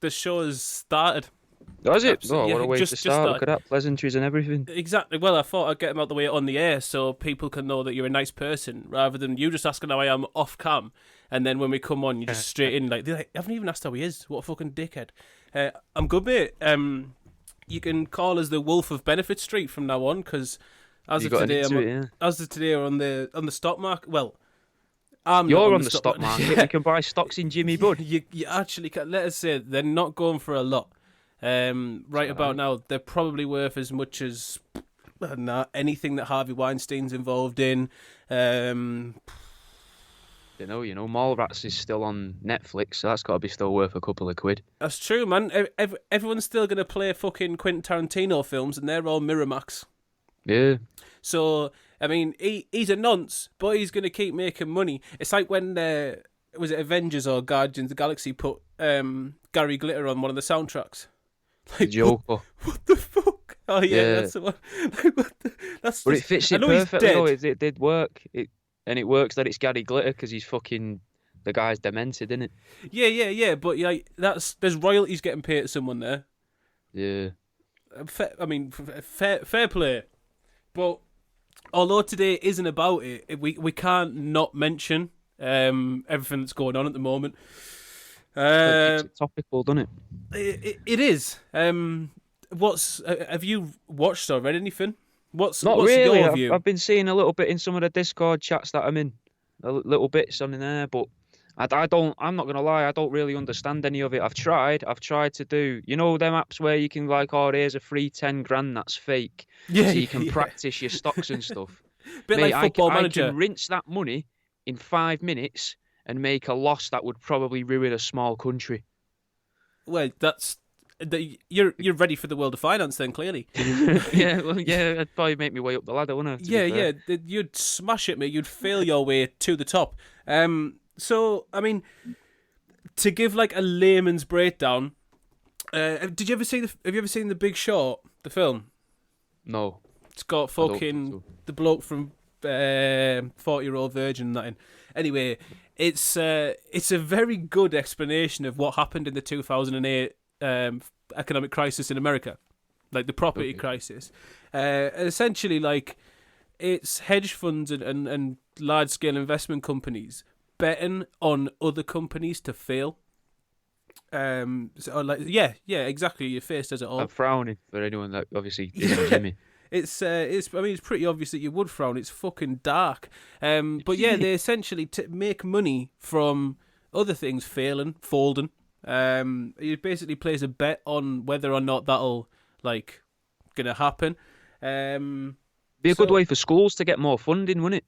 the show has started. Does it? Oh, Absolutely, what yeah, a way to just start. Look started. at that. Pleasantries and everything. Exactly. Well, I thought I'd get him out the way on the air so people can know that you're a nice person, rather than you just asking how I am off cam, and then when we come on, you just straight in they're like, I haven't even asked how he is. What a fucking dickhead. I'm good, mate. You can call us the Wolf of Benefit Street from now on, because as You of got an today, into it, yeah. we're on the stock market. Well, I'm not You're on on the the stock stock market. market. You can buy stocks in Jimmy Budd. You actually can. Let us say they're not going for a lot. Right about now, they're probably worth as much as I don't know, anything that Harvey Weinstein's involved in. You know, Mallrats is still on Netflix, so that's got to be still worth a couple of quid. That's true, man. Everyone's still going to play fucking Quentin Tarantino films, and they're all Miramax. Yeah. So, I mean, he's a nonce, but he's going to keep making money. It's like when, was it Avengers or Guardians of the Galaxy put Gary Glitter on one of the soundtracks? Like, Joker. what the fuck? Oh, yeah, that's the one. Like, that's But just, it fits I it know he's perfectly, though. dead. It did work. And it works that it's Gary Glitter because he's fucking... The guy's demented, isn't it? Yeah, but yeah, there's royalties getting paid to someone there. Yeah. Fair play. But although today isn't about it, we can't not mention everything that's going on at the moment. It keeps it topical, doesn't it? It is. Have you watched or read anything? What's Not what's really. your I've, view? I've been seeing a little bit in some of the Discord chats that I'm in. Little bits on in there, but I'm not gonna lie, I don't really understand any of it. I've tried to do, them apps where you can like, oh, here's a free 10 grand that's fake, Yeah, so you can yeah. practice your stocks and stuff. Bit Mate, like Football I Manager. can rinse that money in 5 minutes and make a loss that would probably ruin a small country. Well, you're ready for the world of finance then, clearly. Yeah, well, yeah, it'd probably make me way up the ladder, wouldn't it? To be fair. You'd smash it, mate. You'd fail your way to the top. So I mean, to give like a layman's breakdown, did you ever see Have you ever seen The Big Short, the film? No, It's got I don't think fucking so. the bloke from 40-Year-Old Virgin and that in. Anyway, it's a very good explanation of what happened in the 2008 economic crisis in America, like the property Okay. crisis. Essentially, like it's hedge funds and large scale investment companies betting on other companies to fail. Exactly. Your face says it all. I'm frowning for anyone that obviously isn't Jimmy. It's I mean, it's pretty obvious that you would frown. It's fucking dark. But yeah, they essentially make money from other things failing, folding. It basically plays a bet on whether or not that'll like gonna happen. Be a good So- way for schools to get more funding, wouldn't it?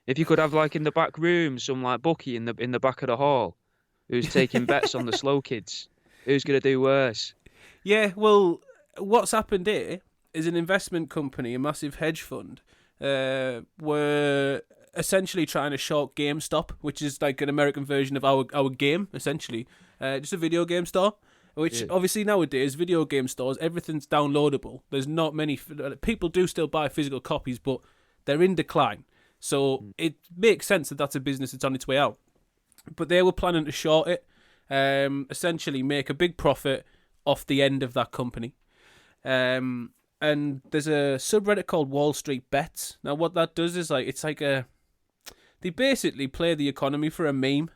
If you could have like in the back room some like bookie in the back of the hall, who's taking bets on the slow kids, who's gonna do worse? Yeah, well, what's happened here is an investment company, a massive hedge fund, were essentially trying to short GameStop, which is like an American version of our game, essentially. Just a video game store, which Yeah. obviously nowadays, video game stores, everything's downloadable. There's not many... People do still buy physical copies, but they're in decline. So it makes sense that that's a business that's on its way out. But they were planning to short it, essentially make a big profit off the end of that company. And there's a subreddit called Wall Street Bets. Now, what that does is they basically play the economy for a meme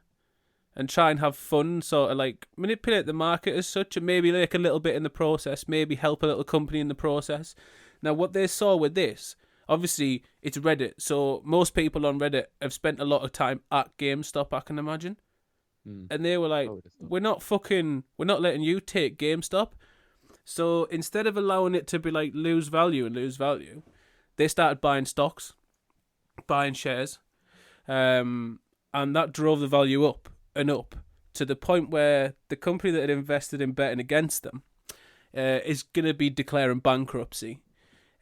and try and have fun, sort of like manipulate the market as such, and maybe like a little bit in the process, maybe help a little company in the process. Now, what they saw with this, obviously, it's Reddit, so most people on Reddit have spent a lot of time at GameStop, I can imagine. And they were like, I would have thought. we're not letting you take GameStop. So instead of allowing it to be like lose value, they started buying stocks, buying shares, and that drove the value up and up to the point where the company that had invested in betting against them is going to be declaring bankruptcy.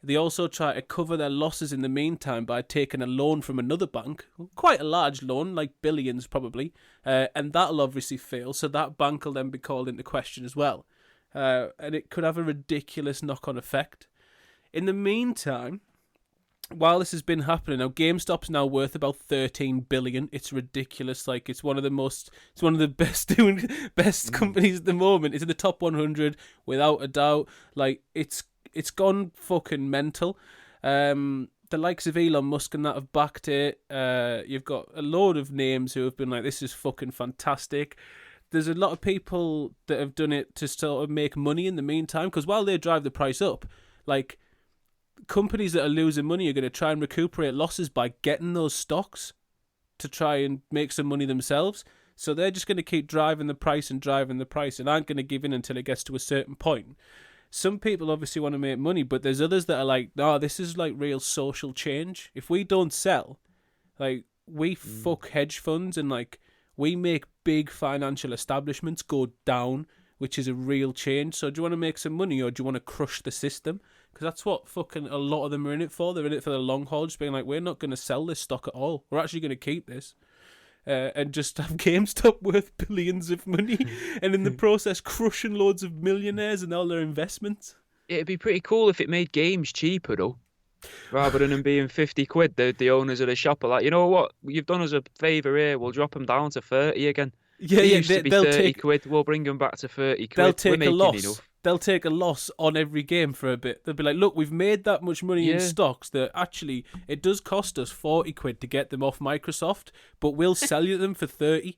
They also try to cover their losses in the meantime by taking a loan from another bank, quite a large loan, like billions probably, and that'll obviously fail, so that bank will then be called into question as well. And it could have a ridiculous knock-on effect. In the meantime, while this has been happening, now GameStop's now worth about 13 billion. It's ridiculous. Like, it's one of the best companies at the moment. It's in the top 100 without a doubt. Like, it's gone fucking mental. The likes of Elon Musk and that have backed it. You've got a load of names who have been like, this is fucking fantastic. There's a lot of people that have done it to sort of make money in the meantime, because while they drive the price up, like, companies that are losing money are going to try and recuperate losses by getting those stocks to try and make some money themselves. So they're just going to keep driving the price and aren't going to give in until it gets to a certain point. Some people obviously want to make money, but there's others that are like, no, this is like real social change. If we don't sell, like, we fuck hedge funds and, like, we make big financial establishments go down, which is a real change. So do you want to make some money, or do you want to crush the system? Because that's what fucking a lot of them are in it for. They're in it for the long haul, just being like, we're not going to sell this stock at all. We're actually going to keep this. And just have GameStop worth billions of money, and in the process crushing loads of millionaires and all their investments. It'd be pretty cool if it made games cheaper, though. Rather than them being 50 quid, the owners of the shop are like, you know what, you've done us a favour here, we'll drop them down to 30 again. Yeah, Used to be 30 quid, we'll bring them back to 30 quid. They'll take a loss. They'll take a loss on every game for a bit. They'll be like, look, we've made that much money in stocks that actually it does cost us 40 quid to get them off Microsoft, but we'll sell you them for 30.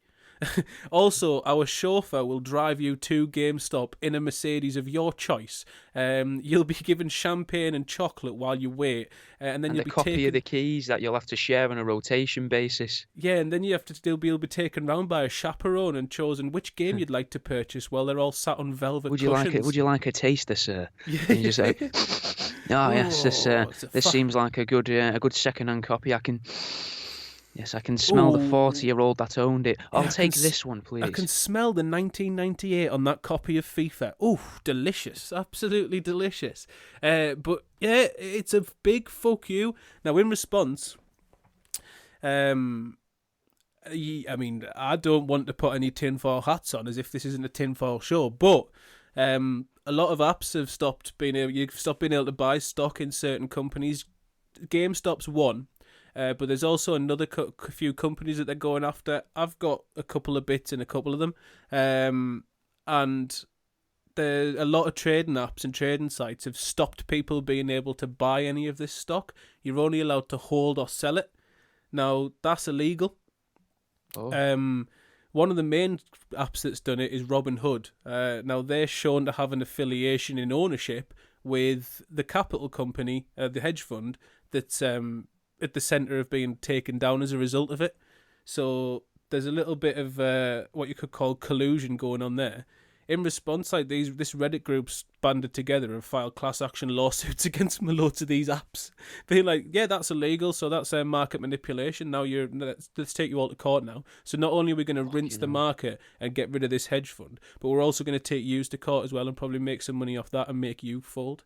Also, our chauffeur will drive you to GameStop in a Mercedes of your choice. You'll be given champagne and chocolate while you wait, and then you'll be copy of the keys that you'll have to share on a rotation basis. Yeah, and then you have to still be able to be taken round by a chaperone and chosen which game you'd like to purchase while they're all sat on velvet cushions. Would you like a taster, sir? Yeah. And you just like, yes, this seems like a good second-hand copy. I can smell the 40-year-old that owned it. I'll take this one, please. I can smell the 1998 on that copy of FIFA. Ooh, delicious. Absolutely delicious. But, yeah, it's a big fuck you. Now, in response, I mean, I don't want to put any tinfoil hats on as if this isn't a tinfoil show, but a lot of apps have stopped being able to buy stock in certain companies. GameStop's one. But there's also another few companies that they're going after. I've got a couple of bits in a couple of them. And there's a lot of trading apps and trading sites have stopped people being able to buy any of this stock. You're only allowed to hold or sell it. Now, that's illegal. One of the main apps that's done it is Robinhood. Now, they're shown to have an affiliation in ownership with the capital company, the hedge fund, that's at the centre of being taken down as a result of it. So there's a little bit of what you could call collusion going on there. In response, like this Reddit group's banded together and filed class action lawsuits against loads of these apps, being like, yeah, that's illegal, so that's market manipulation. Now let's take you all to court now. So not only are we going to rinse the market and get rid of this hedge fund, but we're also going to take you to court as well and probably make some money off that and make you fold.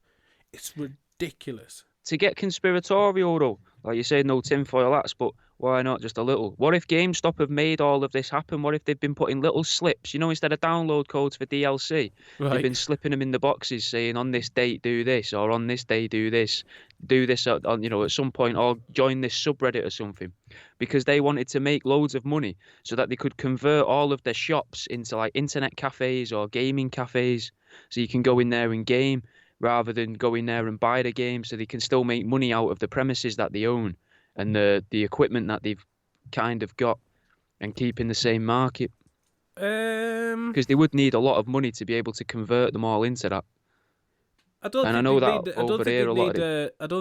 It's ridiculous. To get conspiratorial, though, like you said, no tinfoil hats, but why not just a little? What if GameStop have made all of this happen? What if they've been putting little slips, instead of download codes for DLC, they've been slipping them in the boxes saying on this date do this, or on this day do this at some point, or join this subreddit or something, because they wanted to make loads of money so that they could convert all of their shops into like internet cafes or gaming cafes, so you can go in there and game, rather than go in there and buy the game, so they can still make money out of the premises that they own and the equipment that they've kind of got, and keep in the same market. Because they would need a lot of money to be able to convert them all into that. I don't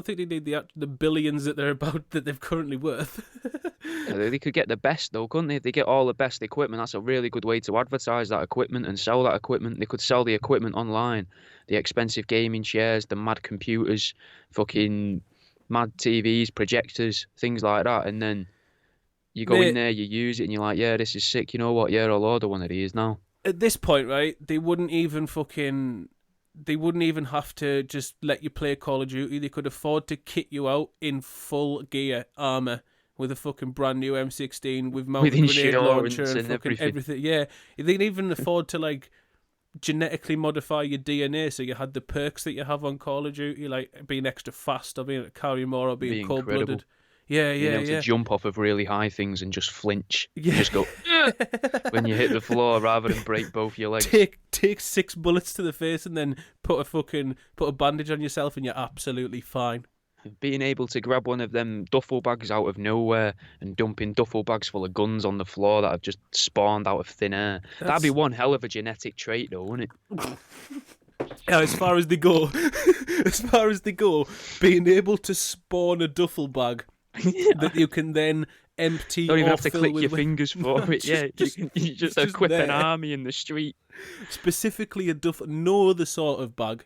think they need the billions that they're currently worth. They could get the best though, couldn't they? If they get all the best equipment, that's a really good way to advertise that equipment and sell that equipment. They could sell the equipment online, the expensive gaming chairs, the mad computers, fucking mad TVs, projectors, things like that, and then you go in there, you use it, and you're like, yeah, this is sick. You know what? Yeah, I'll order one of these now. At this point, right, they wouldn't even have to just let you play Call of Duty. They could afford to kit you out in full gear armor with a fucking brand new M16 with mounted grenade launcher and fucking everything. Yeah, they can even afford to genetically modify your DNA so you had the perks that you have on Call of Duty, like being extra fast or being able to carry more or being cold-blooded. Yeah, Being able to jump off of really high things and just flinch. Yeah. Just go when you hit the floor rather than break both your legs. Take 6 bullets to the face and then put a bandage on yourself and you're absolutely fine. Being able to grab one of them duffel bags out of nowhere and dumping duffel bags full of guns on the floor that have just spawned out of thin air. That'd be one hell of a genetic trait, though, wouldn't it? Yeah, as far as they go, being able to spawn a duffel bag that you can then empty. Don't even or have to fill click with your fingers for it. Yeah, you just equip an army in the street. Specifically a duffel, no other sort of bag.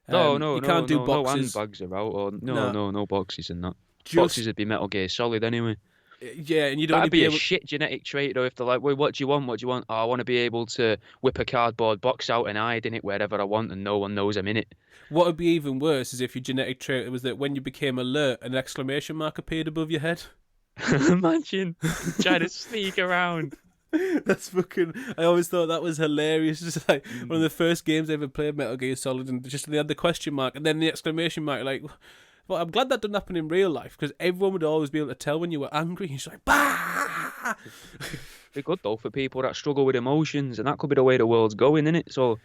No, you can't do no boxes. handbags are out. Or no boxes and that. Just, boxes would be Metal Gear Solid anyway. Yeah, and you don't. That'd be a shit genetic trait though. If they're like, "Wait, what do you want? What do you want?" Oh, I want to be able to whip a cardboard box out and hide in it wherever I want, and no one knows I'm in it. What would be even worse is if your genetic trait was that when you became alert, an exclamation mark appeared above your head. Imagine trying to sneak around. That's fucking. I always thought that was hilarious. Just like one of the first games I ever played, Metal Gear Solid, and just they had the question mark and then the exclamation mark. Like, well, I'm glad that didn't happen in real life because everyone would always be able to tell when you were angry. You're just like, bah! Be good though for people that struggle with emotions, and that could be the way the world's going, innit? So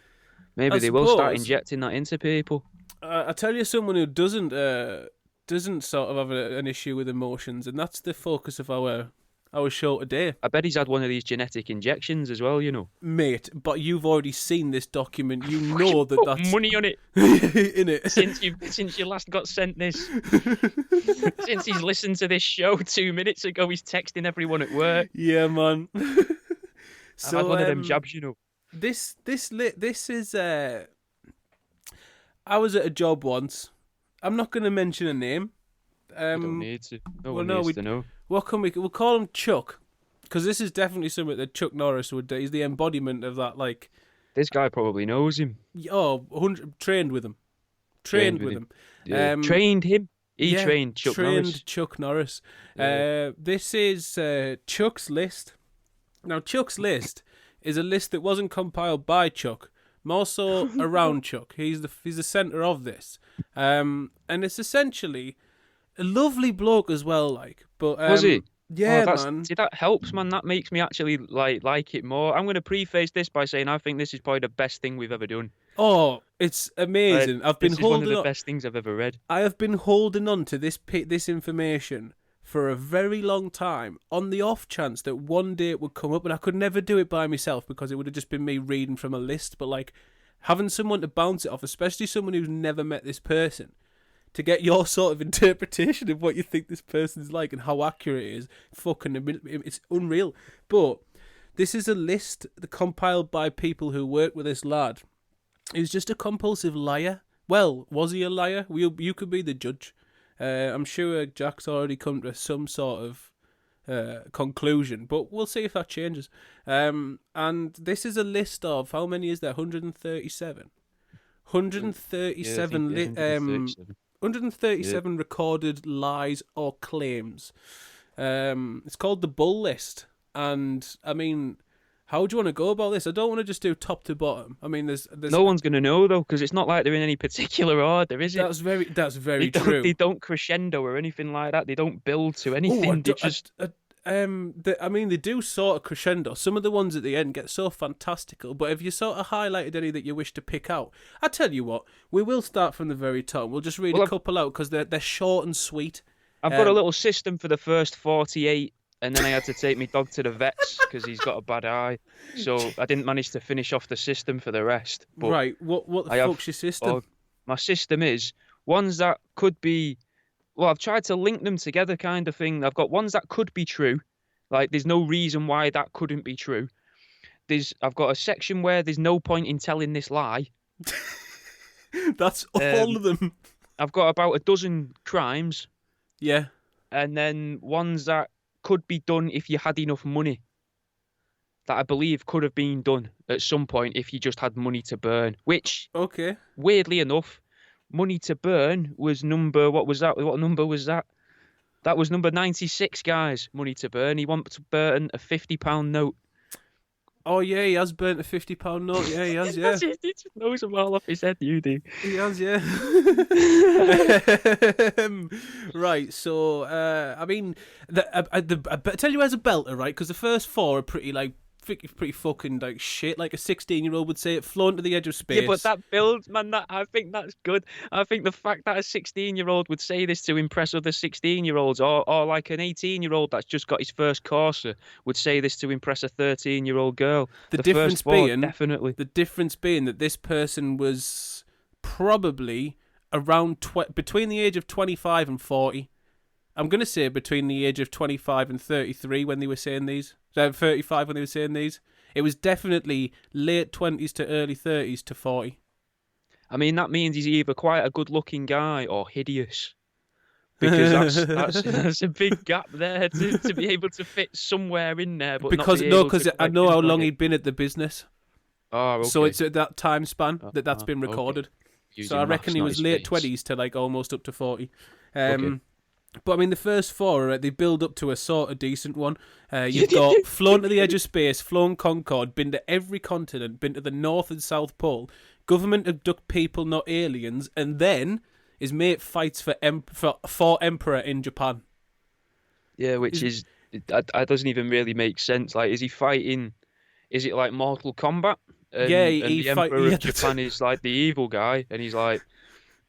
maybe they will start injecting that into people. I tell you, someone who doesn't sort of have an issue with emotions, and that's the focus of our show today. I bet he's had one of these genetic injections as well, you know. Mate, but you've already seen this document. You know that's money on it. In it. Since you last got sent this. Since he's listened to this show 2 minutes ago, he's texting everyone at work. Yeah, man. So, I've had one of them jabs, you know. This is I was at a job once. I'm not going to mention a name. You don't need to. No one needs to know. What can we'll call him Chuck, because this is definitely something that Chuck Norris would do. He's the embodiment of that. Like, this guy probably knows him. Oh, trained with him. Trained with him. Yeah. Trained him. He trained Chuck Norris. Trained Chuck Norris. Yeah. This is Chuck's list. Now, Chuck's list is a list that wasn't compiled by Chuck, more so around Chuck. He's the centre of this, and it's essentially a lovely bloke as well. Like, but was he? Yeah, man. See, that helps, man. That makes me actually like it more. I'm going to preface this by saying I think this is probably the best thing we've ever done. Oh, it's amazing! This is one of the best things I've ever read. I have been holding on to this information for a very long time, on the off chance that one day it would come up, and I could never do it by myself because it would have just been me reading from a list. But like having someone to bounce it off, especially someone who's never met this person, to get your sort of interpretation of what you think this person's like and how accurate it is, it's unreal. But this is a list compiled by people who work with this lad. He's just a compulsive liar. Well, was he a liar? You could be the judge. I'm sure Jack's already come to some sort of conclusion, but we'll see if that changes. And this is a list of, how many is there? 137. 137 recorded lies or claims. It's called the Bull List. And, I mean, how do you want to go about this? I don't want to just do top to bottom. I mean, there's no one's going to know, though, because it's not like they're in any particular order, is it? That's very true. They don't crescendo or anything like that. They don't build to anything. They do sort of crescendo. Some of the ones at the end get so fantastical, but if you sort of highlighted any that you wish to pick out, I tell you what, we will start from the very top. We'll just read a couple out because they're short and sweet. I've got a little system for the first 48. And then I had to take my dog to the vets because he's got a bad eye. So I didn't manage to finish off the system for the rest. But right, what the fuck's your system? My system is ones that could be... Well, I've tried to link them together kind of thing. I've got ones that could be true. Like, there's no reason why that couldn't be true. I've got a section where there's no point in telling this lie. That's all of them. I've got about a dozen crimes. Yeah. And then ones that could be done if you had enough money, that I believe could have been done at some point if you just had money to burn, which, okay, weirdly enough, money to burn was number, what number was that? That was number 96, guys, money to burn. He wanted to burn a £50 note. Oh yeah, he has burnt a £50 note. Yeah, he has. Yeah, He just knows them all off his head. You do. he has. Yeah. Right. So, I mean, I tell you as a belter, right? Because the first four are pretty like pretty fucking like shit. Like a 16-year-old would say, it, flown to the edge of space. Yeah, but that builds, man. That I think that's good. I think the fact that a 16-year-old would say this to impress other 16-year-olds, or like an 18-year-old that's just got his first Corsa would say this to impress a 13-year-old girl. The first difference four, being definitely. the difference being that this person was probably around between the age of 25 and 40. I'm going to say between the age of 25 and 33 when they were saying these. 35 when they were saying these. It was definitely late 20s to early 30s to 40. I mean, that means he's either quite a good-looking guy or hideous. Because that's a big gap there to be able to fit somewhere in there. But because I know how long he'd been at the business. Oh, okay. So it's at that time span that's been recorded. Okay. So I reckon he was late 20s to like almost up to 40. Okay. But I mean, the first four, they build up to a sort of decent one. You've got flown to the edge of space, flown Concorde, been to every continent, been to the North and South Pole, government abduct people, not aliens, and then his mate fights for Emperor in Japan. Yeah, which is that doesn't even really make sense. Like, is he fighting? Is it like Mortal Kombat? And the Emperor of Japan is like the evil guy, and he's like,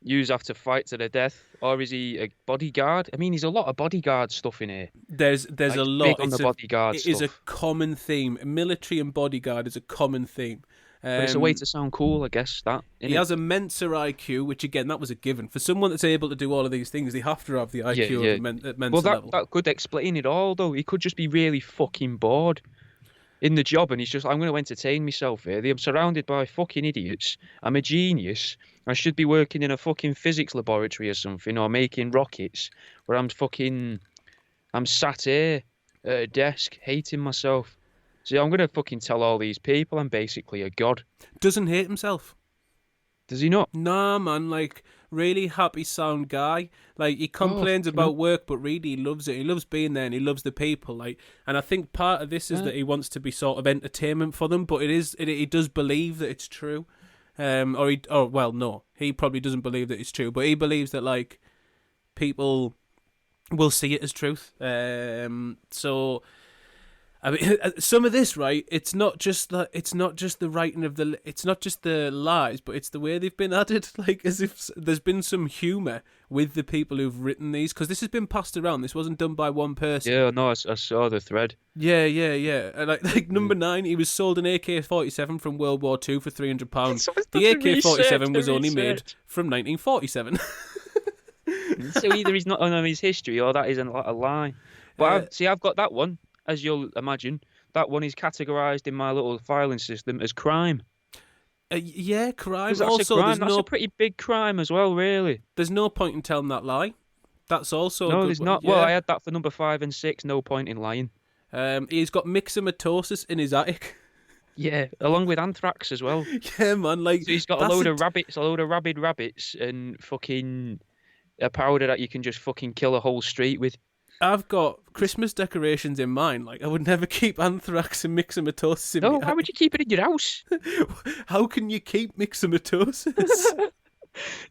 you have to fight to the death, or is he a bodyguard? I mean, there's a lot of bodyguard stuff in here. There's like, a lot. On the bodyguard it stuff. is a common theme. Military and bodyguard is a common theme. But it's a way to sound cool, I guess. He has a Mensa IQ, which again, that was a given for someone that's able to do all of these things. They have to have the IQ at Mensa level. That could explain it all, though. He could just be really fucking bored in the job, and he's just, I'm going to entertain myself here. I'm surrounded by fucking idiots. I'm a genius. I should be working in a fucking physics laboratory or something, or making rockets, where I'm sat here at a desk, hating myself. So I'm going to fucking tell all these people I'm basically a god. Doesn't hate himself. Does he not? Nah, man, like, really happy sound guy. Like, he complains about work, but really he loves it. He loves being there and he loves the people. Like, and I think part of this is that he wants to be sort of entertainment for them, but he does believe that it's true. No, he probably doesn't believe that it's true, but he believes that, like, people will see it as truth. So, I mean, some of this, right? It's not just the writing of it's not just the lies, but it's the way they've been added. Like, as if there's been some humour with the people who've written these, because this has been passed around. This wasn't done by one person. Yeah, no, I saw the thread. Yeah. And like number 9, he was sold an AK-47 from World War II for £300. The AK-47 was only made from 1947. So either he's not on his history, or that isn't a lie. But I've got that one. As you'll imagine, that one is categorised in my little filing system as crime. Yeah, crime. That's also, a crime. That's a pretty big crime as well, really. There's no point in telling that lie. That's also no, there's not. Yeah. Well, I had that for number 5 and 6. No point in lying. He's got myxomatosis in his attic. Yeah, along with anthrax as well. Yeah, man. Like, so he's got a load of rabid rabbits, and fucking a powder that you can just fucking kill a whole street with. I've got Christmas decorations in mine. Like, I would never keep anthrax and myxomatosis in my attic. Why would you keep it in your house? How can you keep myxomatosis?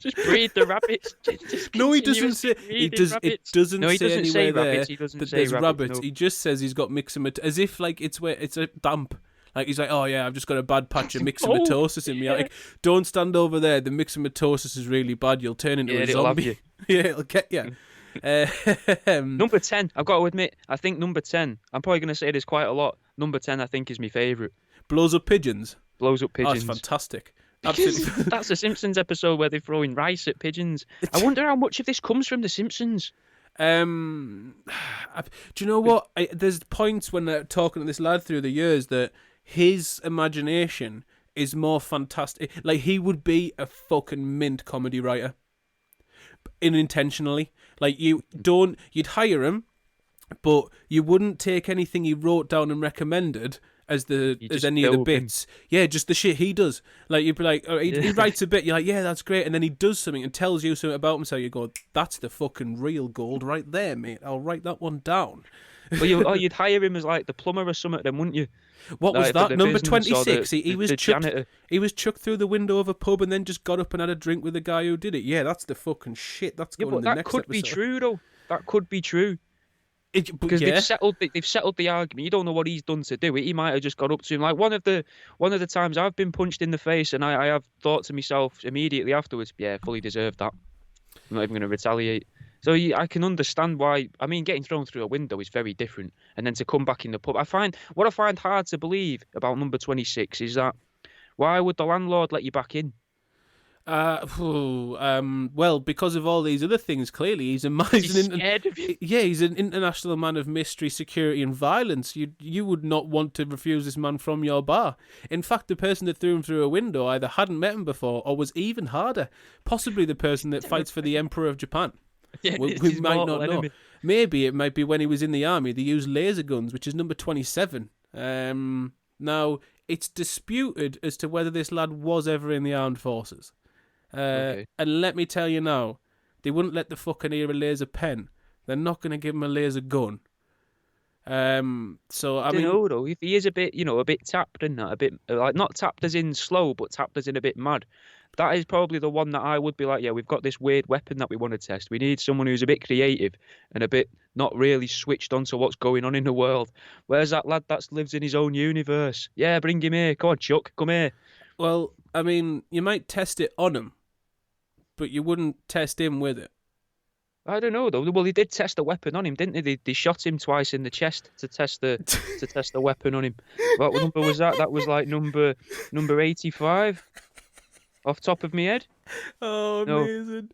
Just breed the rabbits. No, he doesn't say. It doesn't say anywhere there that there's rabbits. No. He just says he's got myxomatosis, as if like it's a damp. Like, he's like, oh yeah, I've just got a bad patch of myxomatosis in me. Like, don't stand over there. The myxomatosis is really bad. You'll turn into a zombie. Yeah, it'll get you. Number 10, I've got to admit, I think number 10, I'm probably going to say this quite a lot. Number 10, I think, is my favourite. Blows up pigeons. Blows up pigeons. Oh, that's fantastic. Absolutely. That's a Simpsons episode where they're throwing rice at pigeons. I wonder how much of this comes from the Simpsons. Do you know what? There's points when they're talking to this lad through the years that his imagination is more fantastic. Like, he would be a fucking mint comedy writer. Unintentionally. Like, you'd hire him, but you wouldn't take anything he wrote down and recommended as any of the bits. Yeah, just the shit he does. Like, you'd be like, he writes a bit, you're like, yeah, that's great, and then he does something and tells you something about himself. You go, that's the fucking real gold right there, mate. I'll write that one down. Well, you'd hire him as like the plumber or something, then, wouldn't you? What was Like, for that? the Number business or 26. the He was janitor. chucked through the window of a pub and then just got up and had a drink with the guy who did it. Yeah, that's the fucking shit. That's Yeah, going in but the that next could be episode. true though. That could be true. But Because yeah, they've settled the argument. You don't know what he's done to do it. He might have just got up to him. Like one of the times I've been punched in the face, and I have thought to myself immediately afterwards, yeah, fully deserved that. I'm not even going to retaliate. So I can understand why. I mean, getting thrown through a window is very different, and then to come back in the pub. I find hard to believe about number 26 is that why would the landlord let you back in? Well, because of all these other things, clearly he's He's scared of you. Yeah, he's an international man of mystery, security, and violence. You would not want to refuse this man from your bar. In fact, the person that threw him through a window either hadn't met him before or was even harder. Possibly the person that fights for the Emperor of Japan. Yeah, we might not know. Maybe it might be when he was in the army. They used laser guns, which is number 27. Now it's disputed as to whether this lad was ever in the armed forces. Okay. And let me tell you now, they wouldn't let the fucking hear a laser pen. They're not going to give him a laser gun. So I mean, know though, if he is a bit, a bit tapped in that, a bit like not tapped as in slow, but tapped as in a bit mad. That is probably the one that I would be like, yeah, we've got this weird weapon that we want to test. We need someone who's a bit creative and a bit not really switched on to what's going on in the world. Where's that lad that lives in his own universe? Yeah, bring him here. Come on, Chuck, come here. Well, I mean, you might test it on him, but you wouldn't test him with it. I don't know though. Well, they did test the weapon on him, didn't they? They shot him twice in the chest to test the weapon on him. What number was that? That was like number 85, off top of my head. Oh, No. amazing.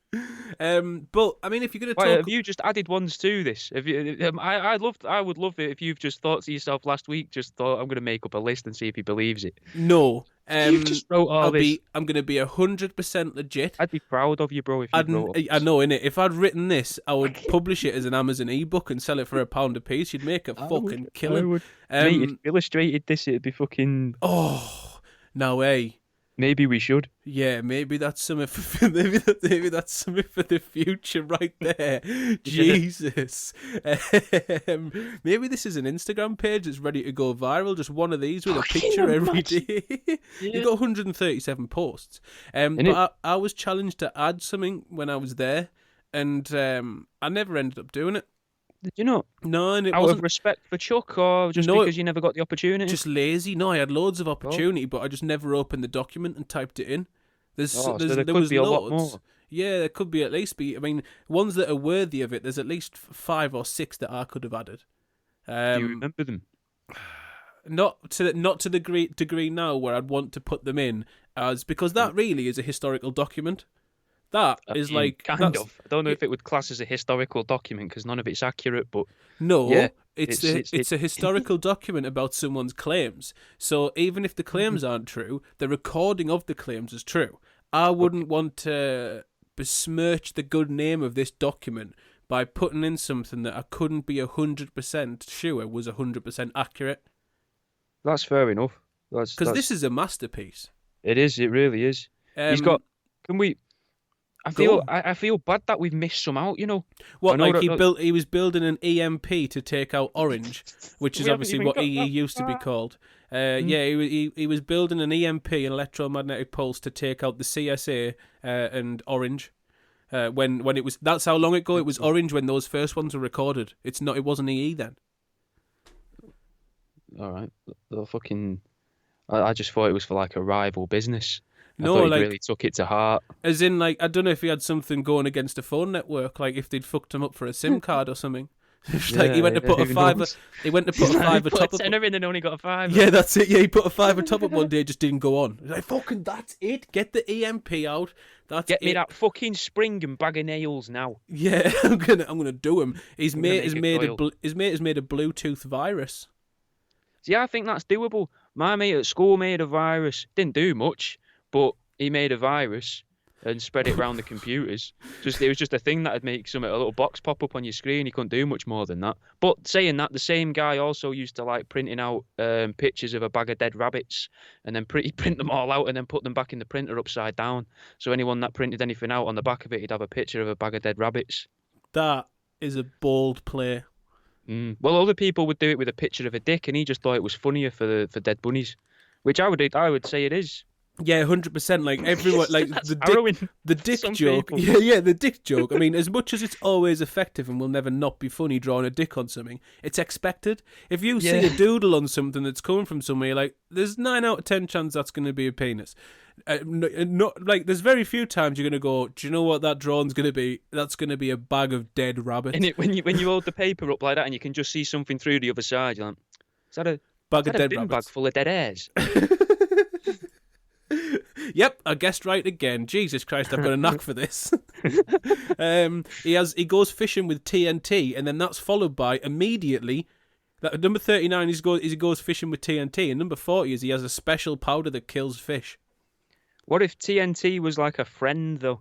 But I mean, if you're going to Why, talk, have you just added ones to this? Have you? I would love it if you've just thought to yourself last week. Just thought I'm going to make up a list and see if he believes it. no. You just wrote all this. I'm going to be 100% legit. I'd be proud of you, bro. If you wrote all I know, innit? If I'd written this, I would publish it as an Amazon ebook and sell it for £1 a piece. You'd make a fucking killing. Mate, if you illustrated this, it'd be fucking. Oh, no way. Maybe we should. Yeah, maybe that's something for maybe that's something for the future right there. Jesus. Maybe this is an Instagram page that's ready to go viral. Just one of these with a picture every day. You got 137 posts. But I was challenged to add something when I was there, and I never ended up doing it. Did you not? No, and it Out wasn't of respect for Chuck, or just because you never got the opportunity? just lazy. No, I had loads of opportunity, but I just never opened the document and typed it in. There could was be a loads. lot more. Yeah, there could be at least be. I mean, ones that are worthy of it. There's at least 5 or 6 that I could have added. Do you remember them? Not to the degree now where I'd want to put them in, as because that really is a historical document. That is like kind of. I don't know if it would class as a historical document because none of it's accurate, but no, yeah, it's a historical document about someone's claims. So even if the claims aren't true, the recording of the claims is true. I wouldn't want to besmirch the good name of this document by putting in something that I couldn't be 100% sure was 100% accurate. That's fair enough. Because this is a masterpiece. It is. It really is. He's got. Can we? I feel bad that we've missed some out. You know. What? Like he was building an EMP to take out Orange, which is obviously what EE used to be called. Yeah, he was building an EMP, an electromagnetic pulse, to take out the CSA and Orange. When it was, that's how long ago it was Orange when those first ones were recorded. It wasn't EE then. All right, I just thought it was for like a rival business. I No, thought he like really took it to heart. as in like I don't know if he had something going against a phone network, like if they'd fucked him up for a SIM card or something. Like he went to put a fiver. He went to put a fiver top up. Tenner in and only got a fiver. Yeah, that's it. Yeah, he put a fiver top up one day, just didn't go on. Like fucking, that's it. Get the EMP out. Get me that fucking spring and bag of nails now. Yeah, I'm gonna do him. His mate has made a Bluetooth virus. See, I think that's doable. My mate at school made a virus. Didn't do much, but he made a virus and spread it around the computers. It was just a thing that'd make a little box pop up on your screen. He couldn't do much more than that. But saying that, the same guy also used to like printing out pictures of a bag of dead rabbits and then print them all out and then put them back in the printer upside down. So anyone that printed anything out on the back of it, he'd have a picture of a bag of dead rabbits. That is a bold play. Well, other people would do it with a picture of a dick, and he just thought it was funnier for dead bunnies, which I would say it is. Yeah, 100%. Like everyone, like That's the harrowing dick some joke. people. Yeah, the dick joke. I mean, as much as it's always effective and will never not be funny drawing a dick on something, it's expected. If you see a doodle on something that's coming from somewhere, like there's 9 out of 10 chance that's going to be a penis. Like there's very few times you're going to go, do you know what that drawing's going to be? That's going to be a bag of dead rabbits. And when you hold the paper up like that, and you can just see something through the other side, you're like, is that a bag of dead bin rabbits. bag full of dead hairs? Yep, I guessed right again. Jesus Christ, I've got a knack for this. He goes fishing with TNT, and then that's followed by immediately. At number 39, he goes fishing with TNT, and number 40 is he has a special powder that kills fish. What if TNT was like a friend though?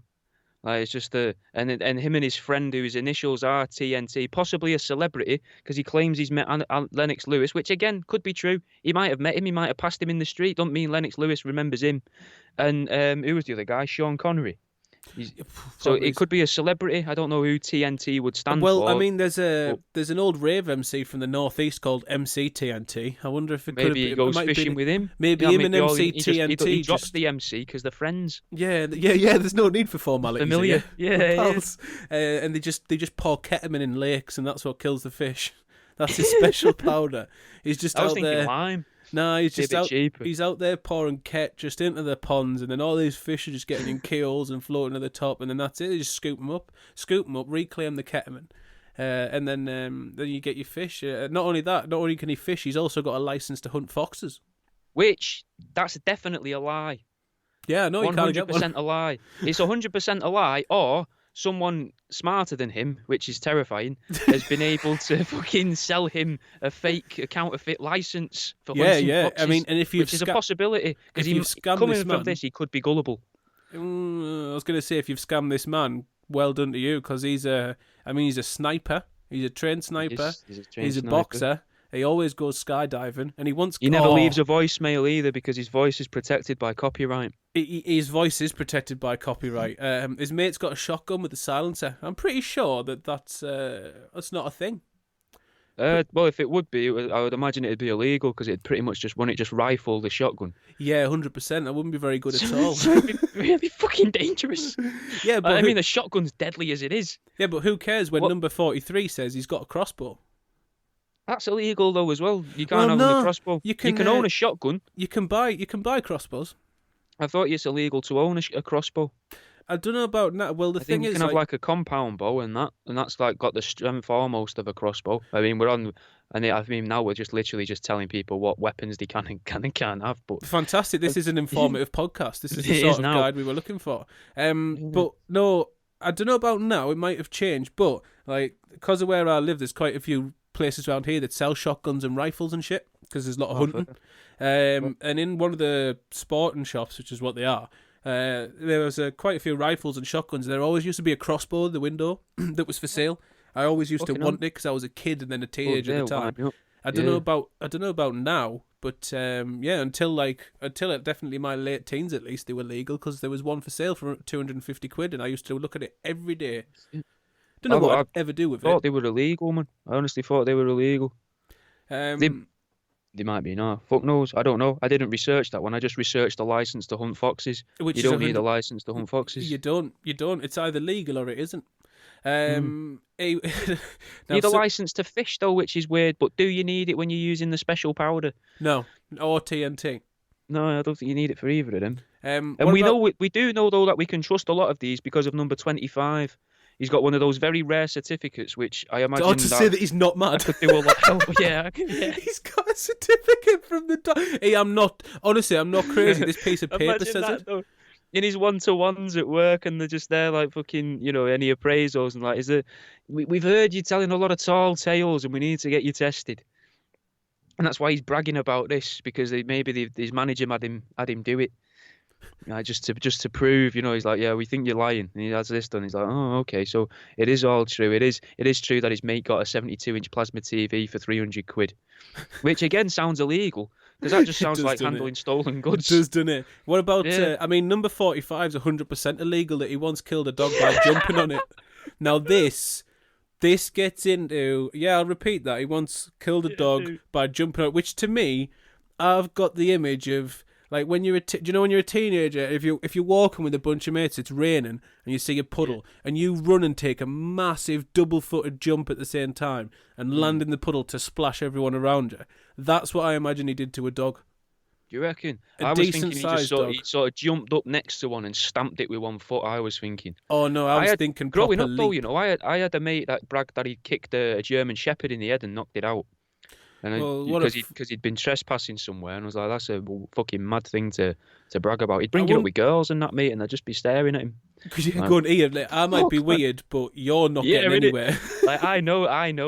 Like it's just and him and his friend whose initials are TNT, possibly a celebrity because he claims he's met Lennox Lewis, which again could be true. He might have met him, he might have passed him in the street. Don't mean Lennox Lewis remembers him. And who was the other guy? Sean Connery. So it could be a celebrity. I don't know who TNT would stand for. Well, I mean, there's an old rave MC from the northeast called MC TNT. I wonder if it could maybe he goes fishing with him. Maybe him and MC TNT. He drops the MC because they're friends. Yeah. There's no need for formalities. Familiar. Yeah. And they just pour ketamine in lakes, and that's what kills the fish. That's his special powder. He's just I was out thinking there. Lime. No, he's just out. Cheaper. He's out there pouring ket just into the ponds, and then all these fish are just getting in keels and floating to the top, and then that's it. They just scoop them up, reclaim the ketamine, and then you get your fish. Not only can he fish, he's also got a license to hunt foxes. Which that's definitely a lie. Yeah, no, you can't get one. 100% a lie. It's 100% a lie, or someone smarter than him, which is terrifying, has been able to fucking sell him a counterfeit license for hunting foxes. I mean, and if which is a possibility because coming from this, he could be gullible. I was going to say, if you've scammed this man, well done to you, because he's a sniper. He's a trained sniper. He's a boxer. He always goes skydiving, and he never leaves a voicemail either because his voice is protected by copyright. His voice is protected by copyright. His mate's got a shotgun with a silencer. I'm pretty sure that's not a thing. Well, if it would be, I would imagine it'd be illegal because it'd pretty much just rifle the shotgun. Yeah, 100%. That wouldn't be very good at all. It'd be really fucking dangerous. Yeah, but I mean, the shotgun's deadly as it is. Yeah, but who cares when number 43 says he's got a crossbow? That's illegal though as well. You can't have a crossbow. You can own a shotgun. You can buy crossbows. I thought it's illegal to own a crossbow. I don't know about that. Well, the thing is, you can have like a compound bow and that's like got the strength almost of a crossbow. I mean, now we're just literally just telling people what weapons they can and can't have. But fantastic! This is an informative podcast. This is the sort of guide we were looking for. But no, I don't know about now. It might have changed, but like because of where I live, there's quite a few places around here that sell shotguns and rifles and shit because there's a lot of hunting. And in one of the sporting shops, which is what they are, there was quite a few rifles and shotguns. There always used to be a crossbow in the window that was for sale. I always used to want it because I was a kid and then a teenager at the time. I don't know about now, but until definitely my late teens at least, they were legal because there was one for sale for 250 quid, and I used to look at it every day. Don't know what I'd ever do with it. I thought they were illegal, man. I honestly thought they were illegal. They might be, no. Fuck knows. I don't know. I didn't research that one. I just researched the license to hunt foxes. You don't need a license to hunt foxes. You don't. It's either legal or it isn't. You need a license to fish, though, which is weird. But do you need it when you're using the special powder? No. Or TNT. No, I don't think you need it for either of them. And we do know, though, that we can trust a lot of these because of number 25. He's got one of those very rare certificates, which I imagine say that he's not mad. Could do a lot. Yeah. He's got a certificate from the. Hey, I'm not crazy. This piece of paper says it. Though. In his one-to-ones at work, and they're just there like fucking, any appraisals and like, we've heard you telling a lot of tall tales, and we need to get you tested. And that's why he's bragging about this because maybe his manager had him do it. Just to prove, he's like, yeah, we think you're lying, and he has this done. He's like, oh, okay, so it is all true. It is true that his mate got a 72-inch plasma TV for 300 quid, which again sounds illegal because that just sounds like handling stolen goods. It does, doesn't it? What about? Number 45 is 100% illegal. That he once killed a dog by jumping on it. Now this This gets into, I'll repeat that. He once killed a dog by jumping out, which to me, I've got the image of, like, when you're do you know when you're a teenager, if you're walking with a bunch of mates, it's raining, and you see a puddle, and you run and take a massive double-footed jump at the same time, and land in the puddle to splash everyone around you. That's what I imagine he did to a dog. Do you reckon? A I was thinking he decent-sized dog. he sort of jumped up next to one and stamped it with one foot. I was thinking. Oh no, I was thinking growing proper up though. leap. You know, I had a mate that bragged that he kicked a German Shepherd in the head and knocked it out. And because he'd been trespassing somewhere, and I was like, that's a fucking mad thing to brag about. He'd bring it up with girls and that, mate, and I'd just be staring at him. Because you're going, Ian, like, I might be weird, but you're not getting anywhere. Like I know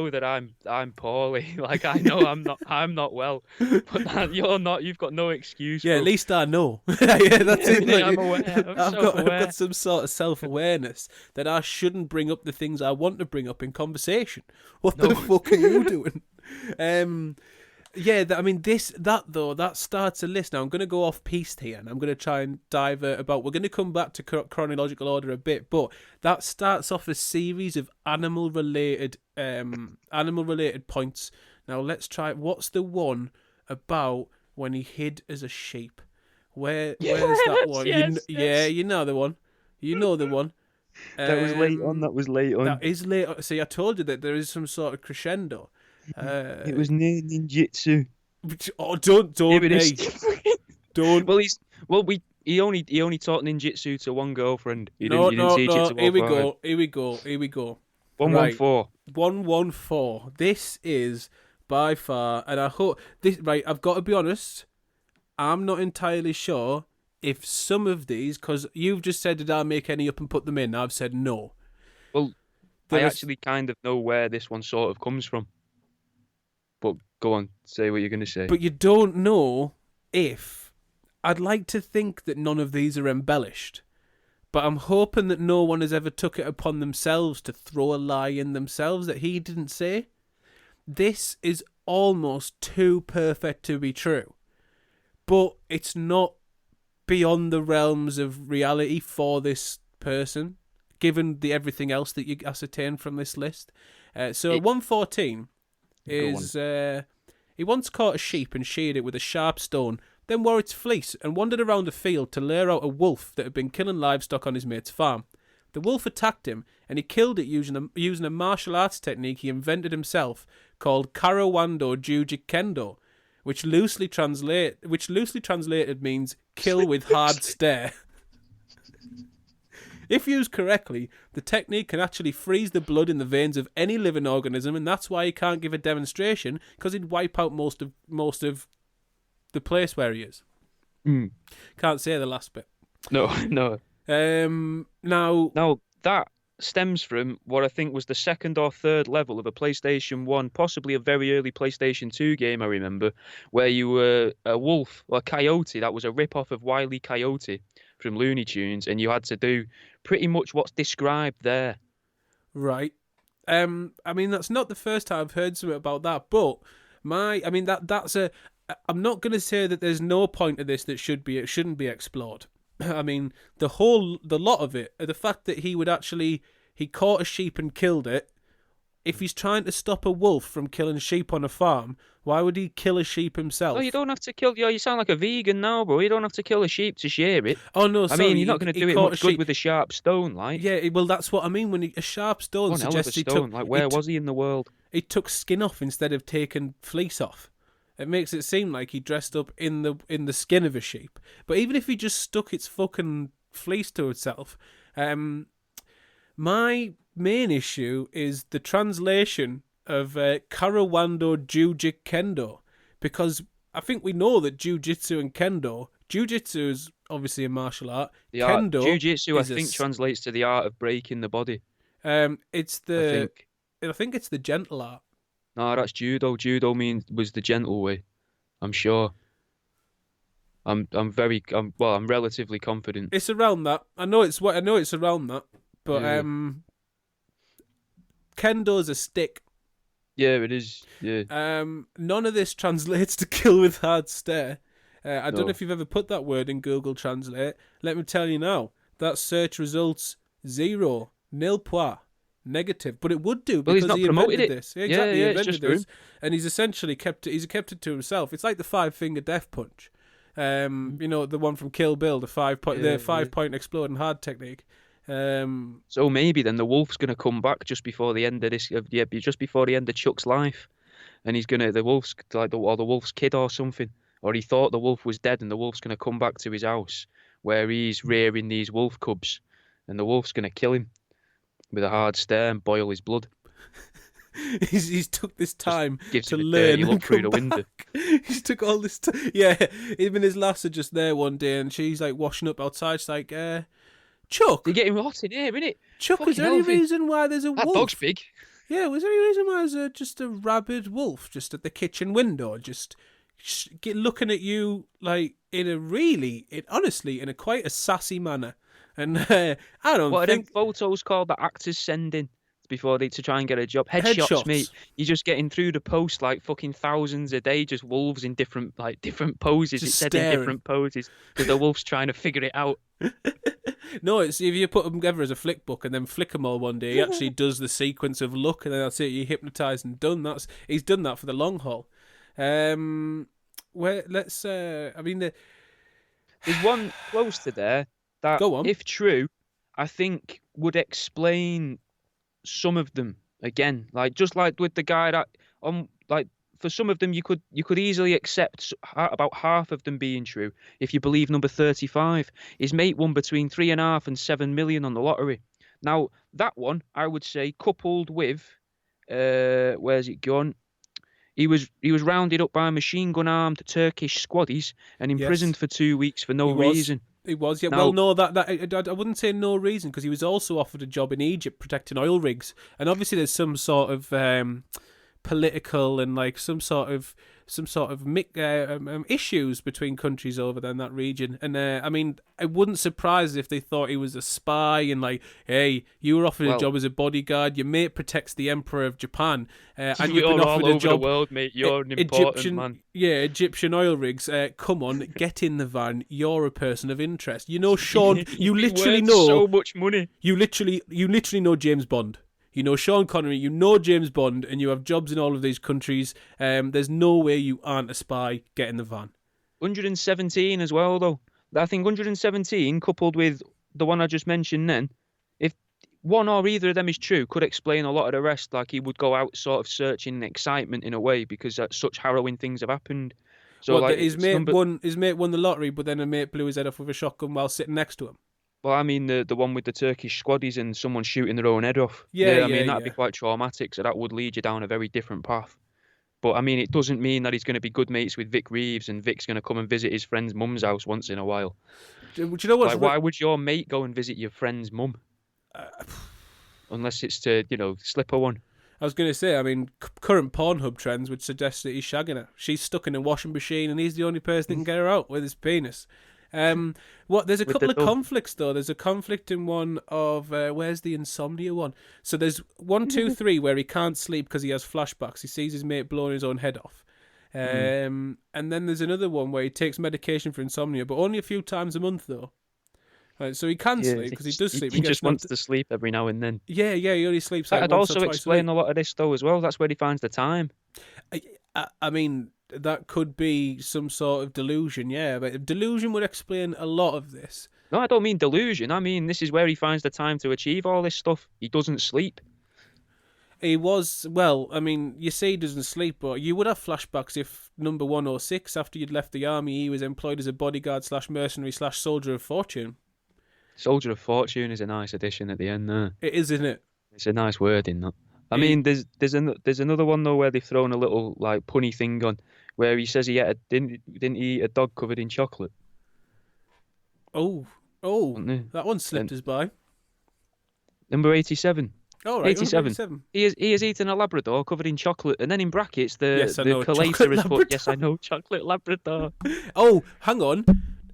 that I'm poorly. Like I know I'm not well, but you're not. You've got no excuse. Yeah, bro. at least I know. Yeah, that's it. Like, I'm aware. I've got some sort of self-awareness that I shouldn't bring up the things I want to bring up in conversation. What the fuck are you doing? That starts a list. Now I'm going to go off piste here, and I'm going to try and divert about. We're going to come back to chronological order a bit, but that starts off a series of animal-related points. Now let's try. What's the one about when he hid as a sheep? Where's that one? You know the one. You know the one. That was late on. That is late on. See, I told you that there is some sort of crescendo. It was ninjutsu. Oh, don't, don't. He only taught ninjutsu to one girlfriend. He didn't teach it to all Here we five. go. 114. 114. This is by far, and I hope this. Right, I've got to be honest. I'm not entirely sure if some of these, because you've just said, did I make any up and put them in? I've said no. Well, I actually kind of know where this one sort of comes from. But go on, say what you're going to say. But you don't know if. I'd like to think that none of these are embellished. But I'm hoping that no one has ever took it upon themselves to throw a lie in themselves that he didn't say. This is almost too perfect to be true. But it's not beyond the realms of reality for this person, given everything else that you ascertain from this list. 114... he once caught a sheep and sheared it with a sharp stone, then wore its fleece and wandered around a field to lure out a wolf that had been killing livestock on his mate's farm. The wolf attacked him, and he killed it using a martial arts technique he invented himself called Karawando Jujic Kendo, which loosely translated means kill with hard stare. If used correctly, the technique can actually freeze the blood in the veins of any living organism, and that's why he can't give a demonstration, because he'd wipe out most of the place where he is. Can't say the last bit. No. Now that stems from what I think was the second or third level of a PlayStation 1, possibly a very early PlayStation 2 game, I remember, where you were a wolf, or a coyote. That was a rip-off of Wile E. Coyote from Looney Tunes, and you had to do pretty much what's described there. Right. I mean, that's not the first time I've heard something about that, but I'm not going to say that there's no point of this that shouldn't be explored. I mean, the lot of it, the fact that he caught a sheep and killed it. If he's trying to stop a wolf from killing sheep on a farm, why would he kill a sheep himself? Oh, you don't have to kill. You sound like a vegan now, bro. You don't have to kill a sheep to shear it. Oh no, sorry. I mean, you're not going to do it much good with a sharp stone, like. Yeah, well, that's what I mean. When a sharp stone suggests he took. Like, where was he in the world? He took skin off instead of taking fleece off. It makes it seem like he dressed up in the skin of a sheep. But even if he just stuck its fucking fleece to itself, my main issue is the translation of Karawando Jujic Kendo, because I think we know that Jiu-Jitsu and Kendo. Jiu-Jitsu is obviously a martial art. Kendo Jiu-Jitsu, I think, translates to the art of breaking the body. I think it's the gentle art. No, that's judo. Judo was the gentle way. I'm sure. I'm relatively confident. It's around that. I know it's around that. But Kendo's a stick. Yeah, it is. Yeah. None of this translates to kill with hard stare. I don't know if you've ever put that word in Google Translate. Let me tell you now. That search results 0, nil point, negative, but it would do Well, he's because not he promoted invented it. this. Yeah, exactly, Yeah, he it's invented just for this, him. and he's essentially kept it to himself. It's like the 5-finger death punch. You know, the one from Kill Bill, the 5-point exploding hard technique. So maybe then the Wolf's going to come back just before the end of just before the end of Chuck's life, and the Wolf's like the Wolf's kid or something, or he thought the Wolf was dead, and the Wolf's going to come back to his house where he's rearing these wolf cubs, and the Wolf's going to kill him with a hard stare and boil his blood. He's took this time Gives to him a learn dirty and look through come the window. back. He's took all this time. Yeah, even his lass are just there one day, and she's like washing up outside. She's like, Chuck. They're getting hot in here, innit? Chuck, is there any reason why there's a That wolf? dog's big. Yeah, was there any reason why there's just a rabid wolf just at the kitchen window, just looking at you like honestly, in a quite a sassy manner? And I don't What think... are them photos called that actors send in to try and get a job? Headshots, mate. You're just getting through the post like fucking thousands a day, just wolves in different poses. Just It said staring. in different poses because the wolf's trying to figure it out. No, it's if you put them together as a flick book and then flick them all one day, he actually does the sequence of look, and then that's it. You're hypnotised and done. He's done that for the long haul. I mean, There's one close to there that, Go on. if true, I think would explain some of them again. Like just like with the guy that for some of them you could easily accept about half of them being true if you believe number 35. His mate won between 3.5 and 7 million on the lottery. Now that one I would say coupled with where's it gone? He was rounded up by machine gun armed Turkish squaddies and imprisoned for 2 weeks for no reason. He was, yeah. Now, Well, no, that I wouldn't say no reason, because he was also offered a job in Egypt protecting oil rigs, and obviously there's some sort of political and like some sort of issues between countries over there in that region. And I mean, it wouldn't surprise if they thought he was a spy and like, hey, you were offered a job as a bodyguard. Your mate protects the Emperor of Japan, and you've been offered all a over job. the world, mate. You're an important man. Yeah, Egyptian oil rigs. Come on, get in the van. You're a person of interest. You know, Sean. You literally know so much money. You literally know James Bond. You know Sean Connery, you know James Bond, and you have jobs in all of these countries. There's no way you aren't a spy. Get in the van. 117 as well, though. I think 117, coupled with the one I just mentioned then, if one or either of them is true, could explain a lot of the rest. Like he would go out sort of searching excitement in a way because such harrowing things have happened. So well, like his mate won the lottery, but then a mate blew his head off with a shotgun while sitting next to him. Well, I mean the one with the Turkish squaddies and someone shooting their own head off. Yeah, I mean that'd be quite traumatic. So that would lead you down a very different path. But I mean, it doesn't mean that he's going to be good mates with Vic Reeves and Vic's going to come and visit his friend's mum's house once in a while. Do you know what? Like, why would your mate go and visit your friend's mum? Unless it's to slip her one. I was going to say, I mean, current Pornhub trends would suggest that he's shagging her. She's stuck in a washing machine, and he's the only person that can get her out with his penis. There's a couple of conflicts though. There's a conflict in one of where's the insomnia one? So there's 1, 2, 3 where he can't sleep because he has flashbacks. He sees his mate blowing his own head off. And then there's another one where he takes medication for insomnia, but only a few times a month though. Right, so he can sleep because he does sleep. He just wants to sleep every now and then. Yeah, he only sleeps. Like I'd also explain a lot of this though as well. That's where he finds the time. I mean, that could be some sort of delusion, yeah. But delusion would explain a lot of this. No, I don't mean delusion. I mean, this is where he finds the time to achieve all this stuff. He doesn't sleep. He was, well, I mean, you say he doesn't sleep, but you would have flashbacks if number 106, after you'd left the army, he was employed as a bodyguard / mercenary / soldier of fortune. Soldier of Fortune is a nice addition at the end there. It is, isn't it? It's a nice word in that. I mean, there's another one though where they've thrown a little like punny thing on, where he says he didn't he eat a dog covered in chocolate. Oh, that one slipped us by. Number 87. Oh, right, 87. He has eaten a Labrador covered in chocolate, and then in brackets the collator has put, yes, I know, chocolate Labrador. Oh, hang on.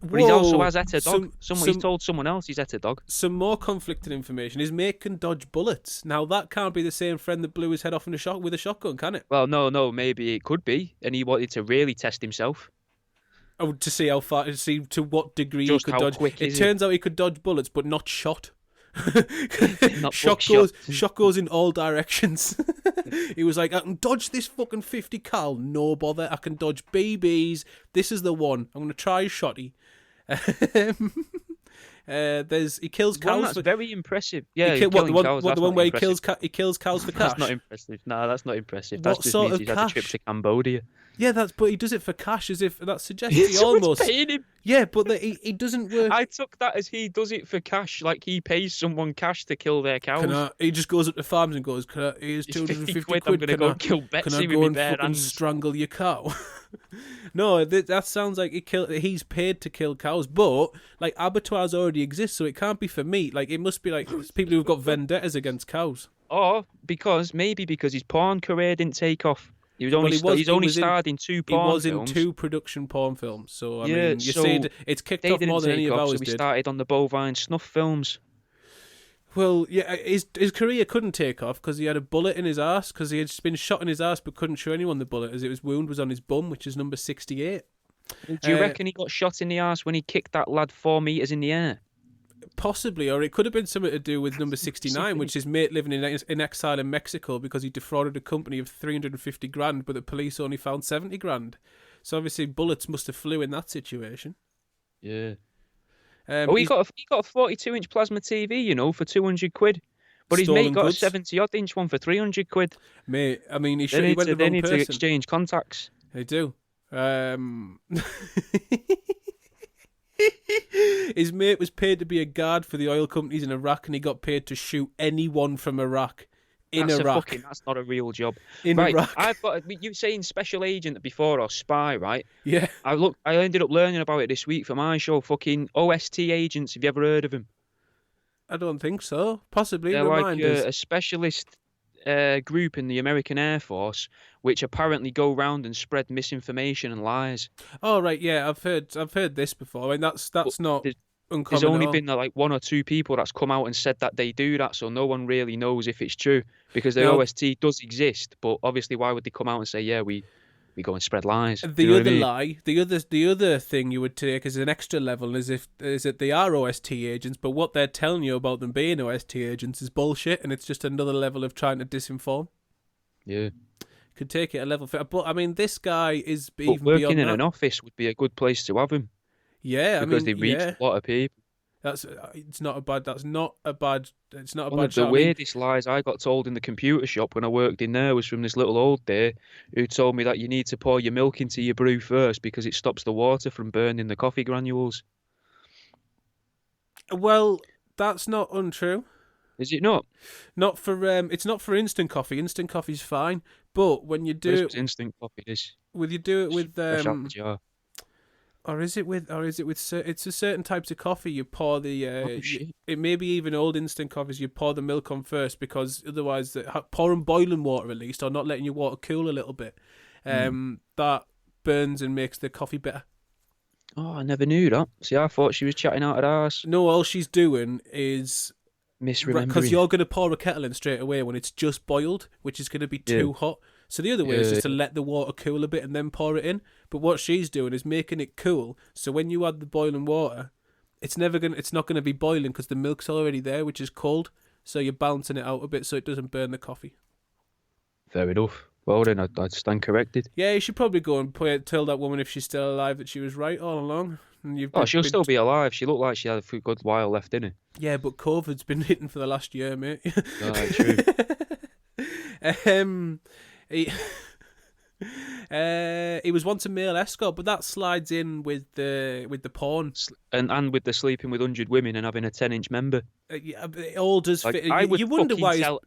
But he also has ate a dog. He's told someone else he's ate a dog. Some more conflicting information. His mate can dodge bullets. Now, that can't be the same friend that blew his head off with a shotgun, can it? Well, no, maybe it could be. And he wanted to really test himself. Oh, to see how far, to see to what degree Just he could how dodge. Quick it turns out he could dodge bullets, but not shot. Not shot goes in all directions. He was like, I can dodge this fucking 50 cal, no bother. I can dodge BBs. This is the one. I'm gonna try shotty. He kills cows. That's very impressive. Yeah, the one where he kills cows for cash. That's not impressive. No, that's not impressive. That just means he's had a trip to Cambodia. Yeah, but he does it for cash, as if that suggests he almost paying him. Yeah, but he doesn't work. I took that as he does it for cash, like he pays someone cash to kill their cows. He just goes up to farms and goes, "Here's 250 quid. I'm gonna go kill Betsy can I with go my and bare fucking hands." strangle your cow?" No, that sounds like he's paid to kill cows, but like abattoirs already exist, so it can't be for meat. Like it must be like people who've got vendettas against cows. Or because his porn career didn't take off. He was only he's only starred in 2 porn films. He was in 2 production porn films. So I mean, you see, it's kicked off more than any of ours did. So we started on the bovine snuff films. Well, yeah, his career couldn't take off because he had a bullet in his arse, because he had been shot in his arse but couldn't show anyone the bullet as his wound was on his bum, which is number 68. Do you reckon he got shot in the arse when he kicked that lad 4 meters in the air? Possibly, or it could have been something to do with number 69, which is mate living in exile in Mexico because he defrauded a company of 350 grand, but the police only found 70 grand. So obviously bullets must have flew in that situation. Yeah. He got a 42-inch plasma TV, for 200 quid. But his mate got a 70-odd-inch one for 300 quid. Mate, I mean, he went the wrong They need person. to exchange contacts. They do. His mate was paid to be a guard for the oil companies in Iraq, and he got paid to shoot anyone from Iraq. Iraq. That's not a real job. Iraq. I've got. You were saying special agent before or spy, right? Yeah. I ended up learning about it this week for my show. Fucking OST agents. Have you ever heard of them? I don't think so. Possibly. They're like a specialist group in the American Air Force, which apparently go around and spread misinformation and lies. Oh right, yeah, I've heard this before. I mean, that's not uncommon. There's only been like 1 or 2 people that's come out and said that they do that, so no one really knows if it's true, because the OST does exist. But obviously, why would they come out and say, "Yeah, we go and spread lies"? The other thing you would take as an extra level is that they are OST agents, but what they're telling you about them being OST agents is bullshit, and it's just another level of trying to disinform. Yeah. Could take it a level further, but I mean, this guy is even working in an office would be a good place to have him. Yeah, because they reach a lot of people. It's not a bad shot. One of the weirdest lies I got told in the computer shop when I worked in there was from this little old there who told me that you need to pour your milk into your brew first because it stops the water from burning the coffee granules. Well, that's not untrue. Is it not? Not for it's not for instant coffee. Instant coffee's fine, but when you do it, instant coffee is. Will you do it with jar. Or is it with it's a certain types of coffee you pour the it may be even old instant coffees you pour the milk on first, because otherwise pouring boiling water at least, or not letting your water cool a little bit, that burns and makes the coffee better. Oh, I never knew that. See, I thought she was chatting out her arse. No, all she's doing is misremembering, because you're going to pour a kettle in straight away when it's just boiled, which is going to be too hot. So the other way is just to let the water cool a bit and then pour it in. But what she's doing is making it cool, so when you add the boiling water, it's not going to be boiling because the milk's already there, which is cold. So you're balancing it out a bit so it doesn't burn the coffee. Fair enough. Well then, I'd stand corrected. Yeah, you should probably go and tell that woman, if she's still alive, that she was right all along. And she'll still be alive. She looked like she had a good while left in her. Yeah, but COVID's been hitting for the last year, mate. Oh, true. He was once a male escort, but that slides in with the porn and with the sleeping with 100 women and having a 10-inch member. Yeah, it all does fit. You wonder why.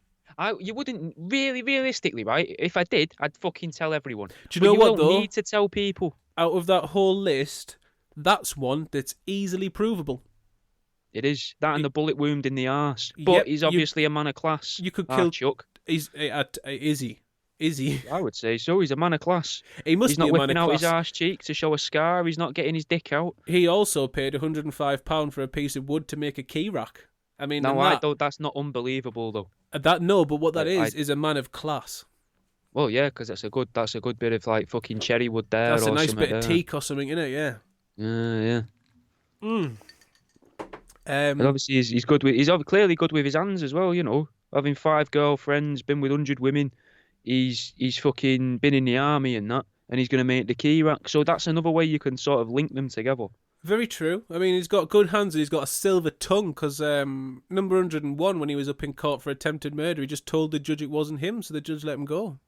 You wouldn't really, realistically, right? If I did, I'd fucking tell everyone. Do you know what, though? You don't need to tell people. Out of that whole list, that's one that's easily provable. It is. That and the bullet wound in the arse. But he's obviously a man of class. You could kill Chuck. Is he? I would say so. He's a man of class. He's not whipping out his arse cheek to show a scar. He's not getting his dick out. He also paid £105 for a piece of wood to make a key rack. I mean, that's not unbelievable though. But what that is a man of class. Well, yeah, because that's a good bit of like fucking cherry wood there. That's a nice bit of teak or something, isn't it? Yeah. Yeah. And obviously he's good with clearly good with his hands as well. You know, having 5 girlfriends, been with 100 women. He's fucking been in the army and that, and he's going to make the key rack. So that's another way you can sort of link them together. Very true. I mean, he's got good hands and he's got a silver tongue because number 101, when he was up in court for attempted murder, he just told the judge it wasn't him, so the judge let him go.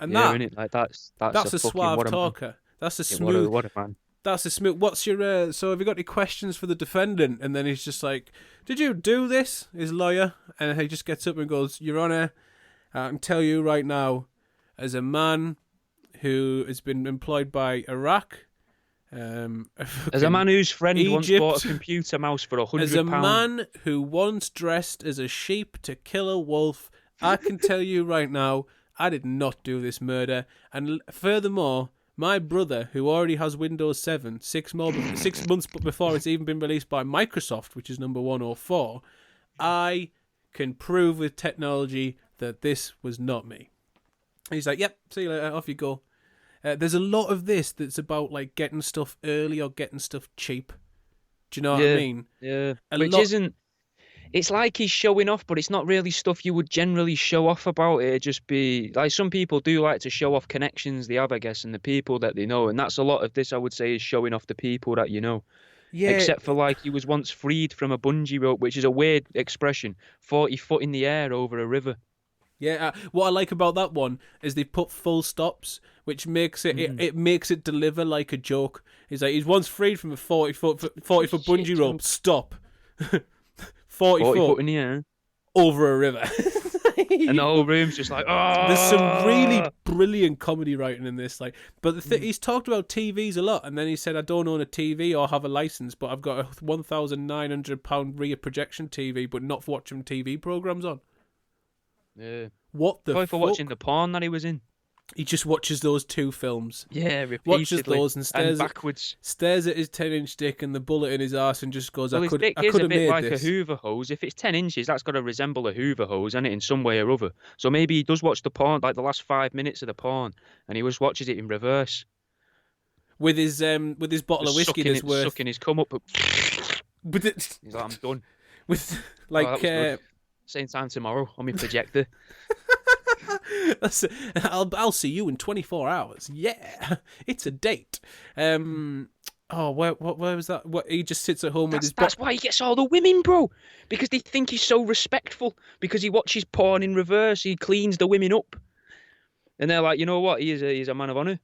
And yeah, innit? Like that's a suave talker. That's a smooth. What a man. That's a smooth. What's your so have you got any questions for the defendant? And then he's just like, "Did you do this?" His lawyer, and he just gets up and goes, "Your Honor, I can tell you right now, as a man who has been employed by Iraq, as a man whose friend once bought a computer mouse for £100, as a man who once dressed as a sheep to kill a wolf, I can tell you right now, I did not do this murder. And furthermore, my brother, who already has Windows 7, 6 months before it's even been released by Microsoft, which is number 104, I can prove with technology that this was not me." And he's like, "Yep, see you later, off you go." There's a lot of this that's about like getting stuff early or getting stuff cheap. Do you know what I mean? Yeah. Isn't. It's like he's showing off, but it's not really stuff you would generally show off about. It'd just be like some people do like to show off connections they have, I guess, and the people that they know. And that's a lot of this, I would say, is showing off the people that you know. Yeah. Except for like he was once freed from a bungee rope, which is a weird expression, 40 foot in the air over a river. Yeah, what I like about that one is they put full stops, which makes it it makes it deliver like a joke. He's like, he's once freed from a 40 foot bungee rope. Stop. 40 foot in the air over a river. And the whole room's just like, oh. There's some really brilliant comedy writing in this. Like, but he's talked about TVs a lot, and then he said, "I don't own a TV or have a license, but I've got a £1,900 rear projection TV, but not for watching TV programs on." Yeah. What the Probably fuck? for watching the porn that he was in. He just watches those 2 films. Yeah, repeatedly. Watches those and stares backwards. Stares at his 10-inch dick and the bullet in his arse and just goes, well, I could have made this. His dick is a bit like this. a Hoover hose. If it's 10 inches, that's got to resemble a Hoover hose, isn't it, in some way or other. So maybe he does watch the porn, like the last 5 minutes of the porn, and he just watches it in reverse. With his bottle of whiskey that's worth... Sucking his cum up. But he's like, I'm done. With, like... same time tomorrow on my projector. I'll see you in 24 hours. Yeah, it's a date. Oh, where was that? What, he just sits at home with his... That's why he gets all the women, bro. Because they think he's so respectful. Because he watches porn in reverse. He cleans the women up. And they're like, you know what? He's a man of honour.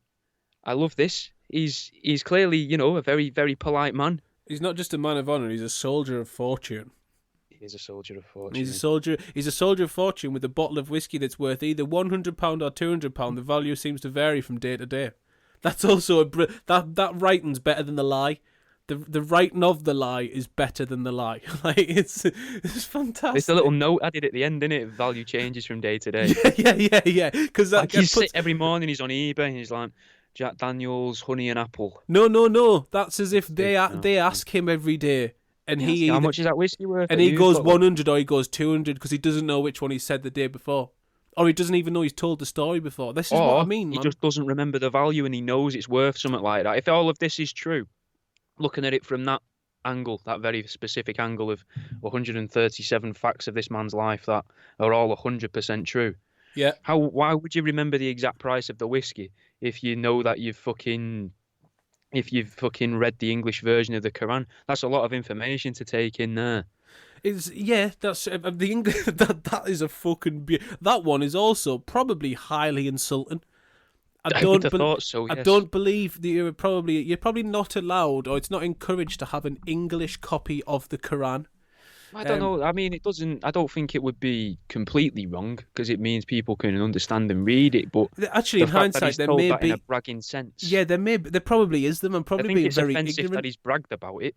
I love this. He's clearly, you know, a very, very polite man. He's not just a man of honour. He's a soldier of fortune. He's a soldier of fortune. He's a soldier of fortune with a bottle of whiskey that's worth either £100 or £200. The value seems to vary from day to day. That's also that writing's better than the lie. The writing of the lie is better than the lie. Like it's fantastic. It's a little note added at the end, isn't it? Value changes from day to day. Yeah. Because like every morning he's on eBay and he's like, Jack Daniels, honey and apple. No. That's as if they ask him every day. And how much is that whiskey worth? And he goes 100 or he goes 200 because he doesn't know which one he said the day before. Or he doesn't even know he's told the story before. This is what I mean, man. He just doesn't remember the value and he knows it's worth something like that. If all of this is true, looking at it from that angle, that very specific angle of 137 facts of this man's life that are all 100% true. Yeah. Why would you remember the exact price of the whiskey if you know that you've fucking read the English version of the Quran? That's a lot of information to take in there. That's the English. That is a fucking. That one is also probably highly insulting. I would have thought so. Yes. I don't believe that you're probably not allowed, or it's not encouraged to have an English copy of the Quran. I don't know. I mean, I don't think it would be completely wrong because it means people can understand and read it. But actually, in hindsight, there may be in a bragging sense. Yeah, there probably is them. I'm probably being very ignorant. I think it's offensive that he's bragged about it.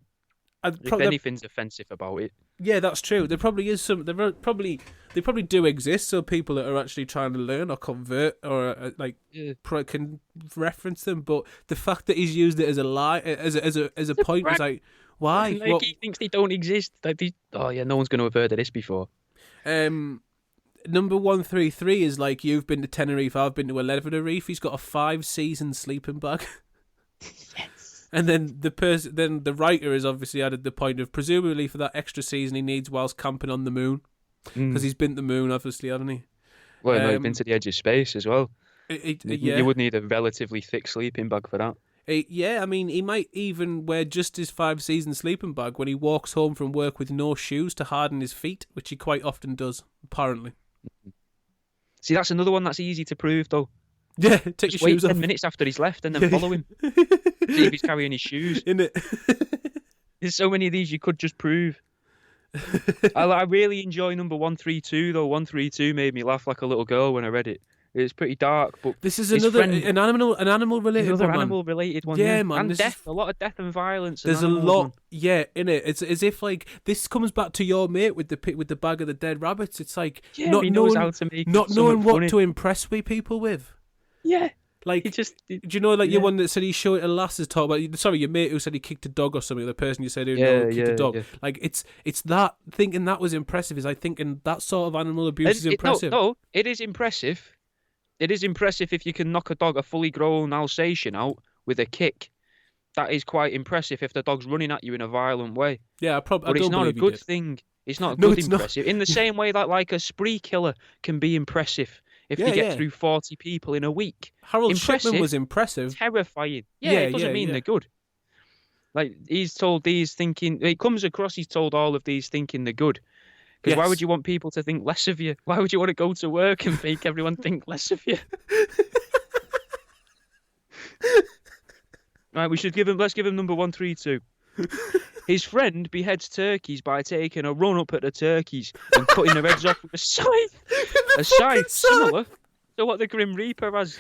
If anything's offensive about it. Yeah, that's true. There probably is some. They probably do exist. So people that are actually trying to learn or convert or can reference them. But the fact that he's used it as a lie, as a point, was like, why? He thinks they don't exist. No one's going to have heard of this before. Number 133 is like, you've been to Tenerife, I've been to Tenerife. He's got a 5-season sleeping bag. Yes. And then then the writer has obviously added the point of presumably for that extra season he needs whilst camping on the moon, because he's been to the moon, obviously, hasn't he? Well, no, he's been to the edge of space as well. Yeah. You would need a relatively thick sleeping bag for that. Yeah, I mean, he might even wear just his 5-season sleeping bag when he walks home from work with no shoes to harden his feet, which he quite often does, apparently. See, that's another one that's easy to prove, though. Yeah, take Just your wait shoes 10 off. minutes after he's left and then follow him. See if he's carrying his shoes. Innit? There's so many of these you could just prove. I really enjoy number 132, though. 132 made me laugh like a little girl when I read it. It's pretty dark, but This is his another friend- an animal related another one, man. animal related one. Yeah, man, And this death, is- a lot of death and violence. There's a animals, lot, man. yeah, in it. It's as if like this comes back to your mate with the bag of the dead rabbits. It's like Yeah, not he knows knowing how to make not something knowing what funny. to impress people with. Yeah, Like, he just. do you know, like yeah. your one that said he showed a lass's talk about? Sorry, your mate who said he kicked a dog or something. The person you said who kicked a dog. yeah. Like it's that thinking that was impressive. Is I thinking that sort of animal abuse is impressive. No, it is impressive. It is impressive if you can knock a fully grown Alsatian out with a kick. That is quite impressive if the dog's running at you in a violent way. Yeah, But I it's don't not a believe he good did. thing. It's not No, good it's not. impressive. In the same way that like a spree killer can be impressive if Yeah, they get yeah. through 40 people in a week. Harold Impressive. Shipman was impressive. Terrifying. Yeah, Yeah, it doesn't yeah, mean yeah. they're good. Like he's told these thinking it comes across he's told all of these thinking they're good. Because why Yes. would you want people to think less of you? Why would you want to go to work and make everyone think less of you? Right, let's give him number 132. His friend beheads turkeys by taking a run up at the turkeys and cutting their heads off with a scythe. A scythe similar to what the Grim Reaper has.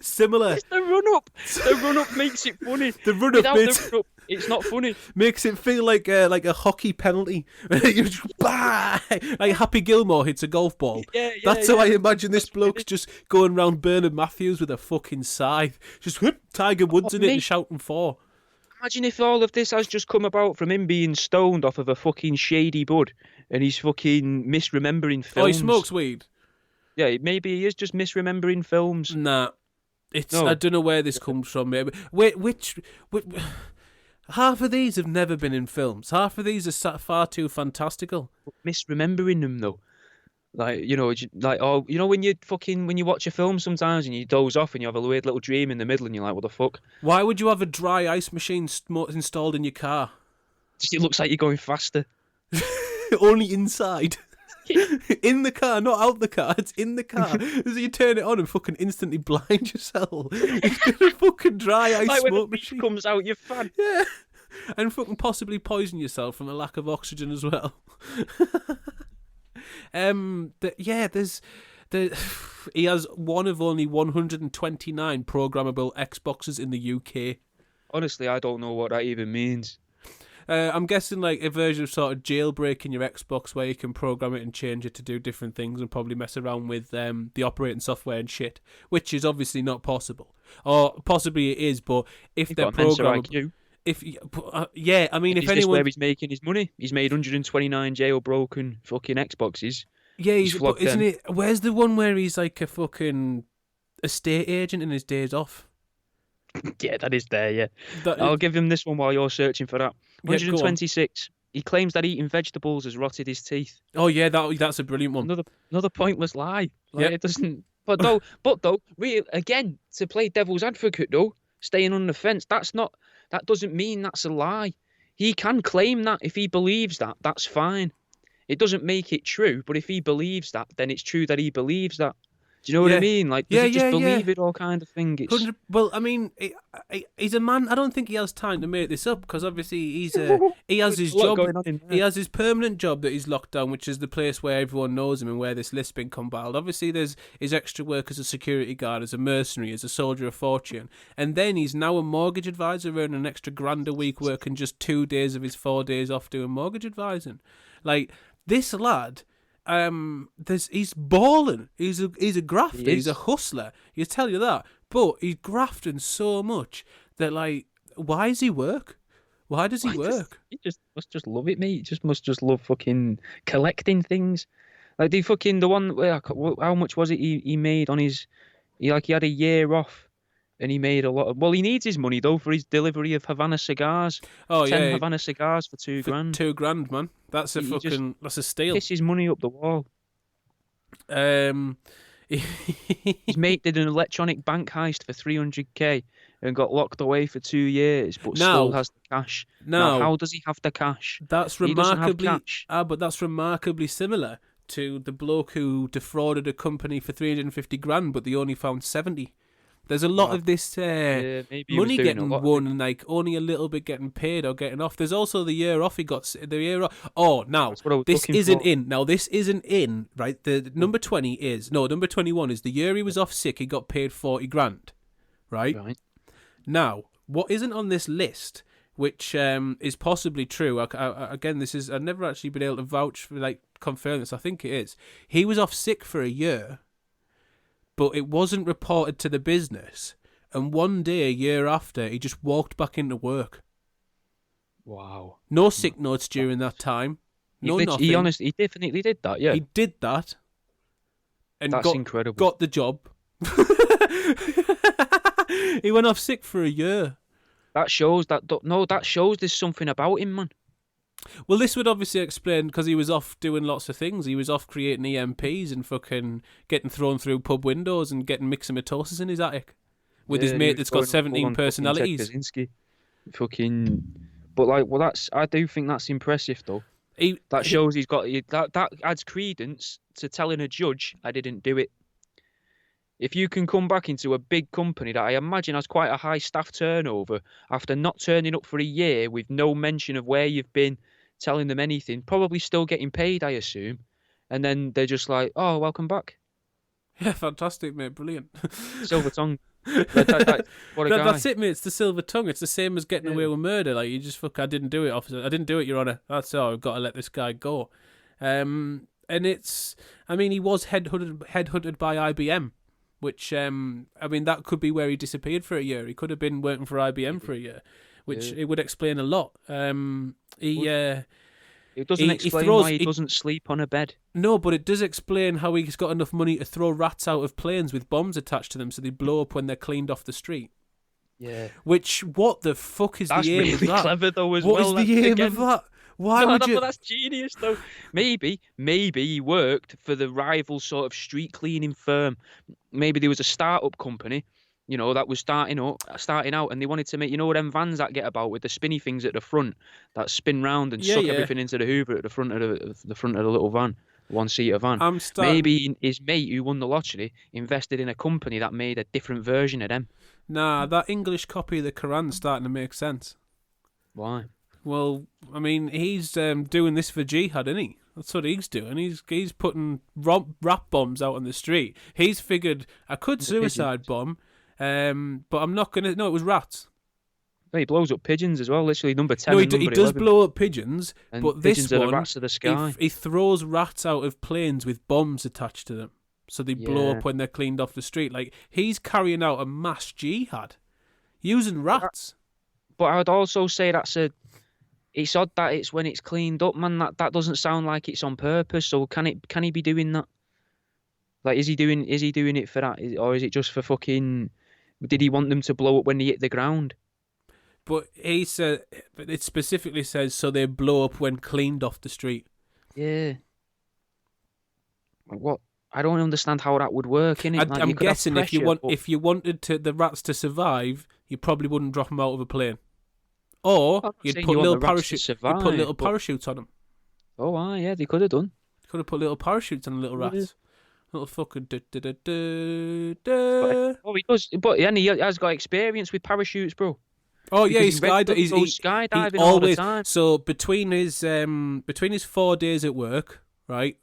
Similar. It's the run up. The run up makes it funny. The run up Without bit the run up, it's not funny. makes it feel like a hockey penalty. You just bah! Like Happy Gilmore hits a golf ball. Yeah, That's how I imagine this bloke's just going round Bernard Matthews with a fucking scythe. Just whoop, Tiger Woods in it mate. and shouting for. Imagine if all of this has just come about from him being stoned off of a fucking shady bud and he's fucking misremembering films. Oh, he smokes weed? Yeah, maybe he is just misremembering films. Nah. It's No. I don't know where this comes from, mate. Which half of these have never been in films. Half of these are far too fantastical. Misremembering them though. Like, you know, when you watch a film sometimes and you doze off and you have a weird little dream in the middle and you're like, what the fuck? Why would you have a dry ice machine installed in your car? Just, it looks like you're going faster. Only inside. In the car, not out the car. It's in the car. So you turn it on and fucking instantly blind yourself. It's got a fucking dry ice Like when the smoke beef machine. comes out, you're fan. Yeah. And fucking possibly poison yourself from a lack of oxygen as well. He has one of only 129 programmable Xboxes in the UK. Honestly, I don't know what that even means. I'm guessing like a version of sort of jailbreaking your Xbox where you can program it and change it to do different things and probably mess around with the operating software and shit, which is obviously not possible. Or possibly it is, but if You've they're got a Mensa programmable... IQ. Yeah, I mean, Is if this anyone... where he's making his money? He's made 129 jailbroken fucking Xboxes. Yeah, He's but flogged isn't them. it? Where's the one where he's like a fucking estate agent in his days off? Yeah, that is there, yeah. That, I'll give him this one while you're searching for that. Yeah, go on. 126. He claims that eating vegetables has rotted his teeth. Oh yeah, that's a brilliant one. Another pointless lie. Like, Yep. It doesn't. But though, real again to play devil's advocate though, staying on the fence. That doesn't mean that's a lie. He can claim that if he believes that. That's fine. It doesn't make it true. But if he believes that, then it's true that he believes that. Do you know what Yeah. I mean? Like, does Yeah, he just yeah, believe yeah. it all kind of thing? It's 100. Well, I mean, he's a man. I don't think he has time to make this up because obviously he has his a lot job. going on in there. He has his permanent job that he's locked down, which is the place where everyone knows him and where this list's been compiled. Obviously, there's his extra work as a security guard, as a mercenary, as a soldier of fortune, and then he's now a mortgage advisor earning an extra $1,000 a week, working just 2 days of his 4 days off doing mortgage advising. Like this lad. He's balling. He's a grafter. He He's is. a hustler. You tell you that. But he's grafting so much that like, why does he work? Why does he work? He must just love it, mate. He must just love fucking collecting things. Like the one where how much was it he made on his? He had a year off, and he made a lot of. Well, he needs his money though for his delivery of Havana cigars. Oh 10 yeah, Havana cigars for $2 grand. £2 man. That's a He just fucking that's a steal. Piss his money up the wall. His mate did an electronic bank heist for 300k and got locked away for 2 years, but still has the cash. Now, how does he have the cash? That's He doesn't have remarkably. cash. But that's remarkably similar to the bloke who defrauded a company for 350 grand, but they only found 70. There's a lot of this Maybe he was money doing a getting lot of won and like only a little bit getting paid or getting off. There's also the year off he got. The year off. Oh, now That's what I was this looking isn't for. in. Now this isn't in. Right. The number 20 is number 21 is the year he was off sick. He got paid 40 grand. Right. Now what isn't on this list, which is possibly true. Again, I've never actually been able to vouch for confirm this. I think it is. He was off sick for a year, but it wasn't reported to the business. And one day, a year after, he just walked back into work. Wow. No sick notes during that time. Nothing. He definitely did that, yeah. He did that. And That's incredible. Got the job. He went off sick for a year. That shows there's something about him, man. Well, this would obviously explain because he was off doing lots of things. He was off creating EMPs and fucking getting thrown through pub windows and getting myxomatosis in his attic with his mate that's got 17 personalities. I do think that's impressive though. That shows he's got that adds credence to telling a judge I didn't do it. If you can come back into a big company that I imagine has quite a high staff turnover after not turning up for a year with no mention of where you've been, telling them anything, probably still getting paid, I assume, and then they're just like, "Oh, welcome back." Yeah, fantastic, mate, brilliant. Silver tongue. What a guy. That's it, mate. It's the silver tongue. It's the same as getting away with murder. Like you just I didn't do it, officer. I didn't do it, Your Honour. That's all. I've got to let this guy go. And it's. I mean, he was headhunted by IBM. Which, that could be where he disappeared for a year. He could have been working for IBM for a year, which it would explain a lot. It doesn't explain why he doesn't sleep on a bed. No, but it does explain how he's got enough money to throw rats out of planes with bombs attached to them so they blow up when they're cleaned off the street. Yeah. Which, what the fuck is the aim really of that? That's clever though as what well. What is the aim of that? Why would you? That's genius, though. Maybe he worked for the rival sort of street cleaning firm. Maybe there was a start-up company, that was starting out, and they wanted to make, them vans that get about with the spinny things at the front that spin round and suck everything into the Hoover at the front of the little van, one-seater van. Maybe his mate who won the lottery invested in a company that made a different version of them. Nah, that English copy of the Quran's starting to make sense. Why? Well, I mean, he's doing this for jihad, isn't he? That's what he's doing. He's putting rap bombs out on the street. He's figured I could suicide bomb, but I'm not going to... No, it was rats. No, he blows up pigeons as well, literally number 10 No, and he number does 11. blow up pigeons, and but pigeons this are one, the rats of the sky. He throws rats out of planes with bombs attached to them. So they blow up when they're cleaned off the street. Like, he's carrying out a mass jihad using rats. But I would also say it's odd that it's when it's cleaned up, man. That doesn't sound like it's on purpose. So can he be doing that? Like, is he doing it for that, or is it just for fucking? Did he want them to blow up when they hit the ground? But it specifically says so they blow up when cleaned off the street. Yeah. What? I don't understand how that would work, innit? I'm guessing if you wanted the rats to survive, you probably wouldn't drop them out of a plane. Or you'd put little parachutes on them. Oh, yeah, they could have done. Could have put little parachutes on the little rats. Little fucking Oh, he does. But he has got experience with parachutes, bro. Oh yeah, he's skydiving all the time. So between his 4 days at work, right,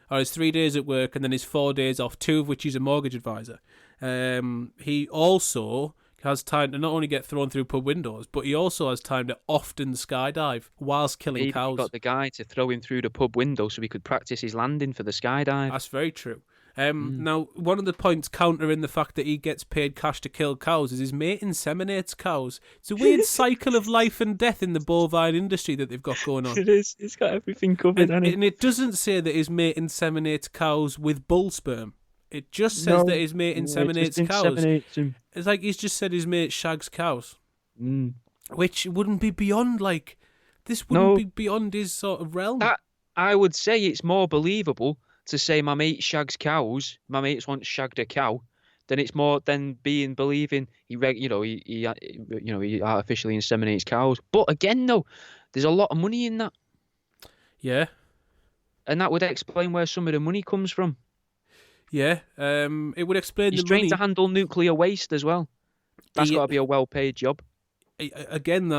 or his 3 days at work, and then his 4 days off, 2 of which he's a mortgage advisor. He also has time to not only get thrown through pub windows, but he also has time to often skydive whilst killing cows. He got the guy to throw him through the pub window so he could practice his landing for the skydive. That's very true. Now, one of the points countering the fact that he gets paid cash to kill cows is his mate inseminates cows. It's a weird cycle of life and death in the bovine industry that they've got going on. It is. It's got everything covered, and it doesn't say that his mate inseminates cows with bull sperm. It just says that his mate inseminates cows. Inseminates him. It's like he's just said his mate shags cows. Mm. Which wouldn't be beyond, like, this wouldn't be beyond his sort of realm. That, I would say it's more believable to say my mate shags cows, my mate's once shagged a cow, than it's more than believing he artificially inseminates cows. But again, though, there's a lot of money in that. Yeah. And that would explain where some of the money comes from. Yeah. It would explain He's the trained money. to handle nuclear waste as well. That's got to be a well-paid job. Again,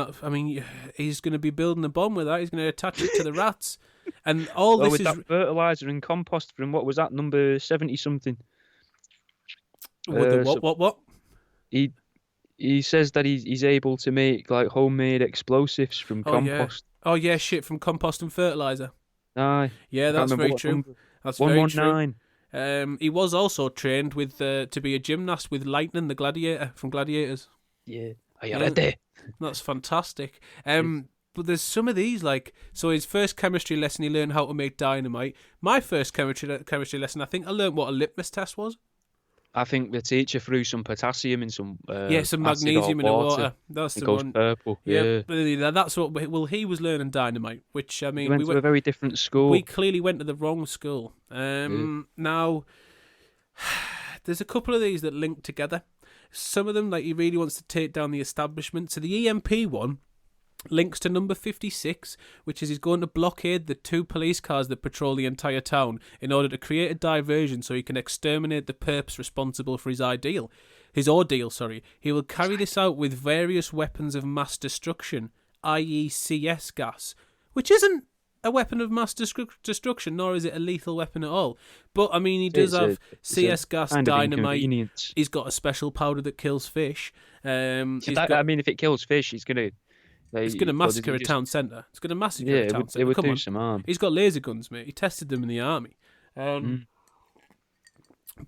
he's going to be building a bomb with that. He's going to attach it to the rats. And all this with is... that fertiliser and compost from, what was that, number 70-something? What? He says that he's able to make like homemade explosives from compost. Oh yeah, shit, from compost and fertiliser. Aye. Yeah, that's very true. That's very true. He was also trained with to be a gymnast with Lightning, the gladiator from Gladiators. Yeah. Are you ready? That's fantastic. But there's some of these, like, so his first chemistry lesson, he learned how to make dynamite. My first chemistry lesson, I think I learned what a litmus test was. I think the teacher threw some potassium in some some magnesium in the water. That's the one. It goes purple. Yeah, that's what. Well, he was learning dynamite, which I mean, we went to a very different school. We clearly went to the wrong school. Now, there's a couple of these that link together. Some of them, like, he really wants to take down the establishment. So the EMP one links to number 56, which is he's going to blockade the 2 police cars that patrol the entire town in order to create a diversion so he can exterminate the perps responsible for his ordeal. He will carry this out with various weapons of mass destruction, i.e. CS gas, which isn't a weapon of mass destruction, nor is it a lethal weapon at all. But, I mean, he does have CS gas, dynamite. He's got a special powder that kills fish. I mean, if it kills fish, he's going to... It's going to massacre a town centre. It's going to massacre a town centre. It would do some harm. He's got laser guns, mate. He tested them in the army. But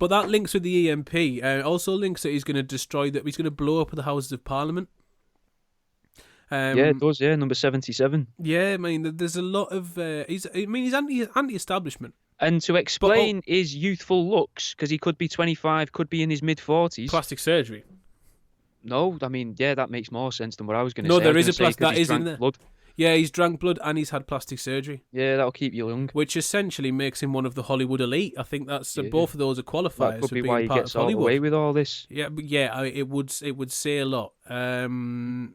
that links with the EMP. Also links that he's going to destroy... He's going to blow up the Houses of Parliament. It does, number 77. Yeah, I mean, there's a lot of... he's anti-establishment. And to explain his youthful looks, because he could be 25, could be in his mid-40s... Plastic surgery. No, I mean, that makes more sense than what I was going to say. No, there is a plastic... That is in there. Blood. Yeah, he's drank blood and he's had plastic surgery. Yeah, that'll keep you young. Which essentially makes him one of the Hollywood elite. I think that's both of those are qualifiers. That could be why he gets all away with all this. Yeah, but it would say a lot. There's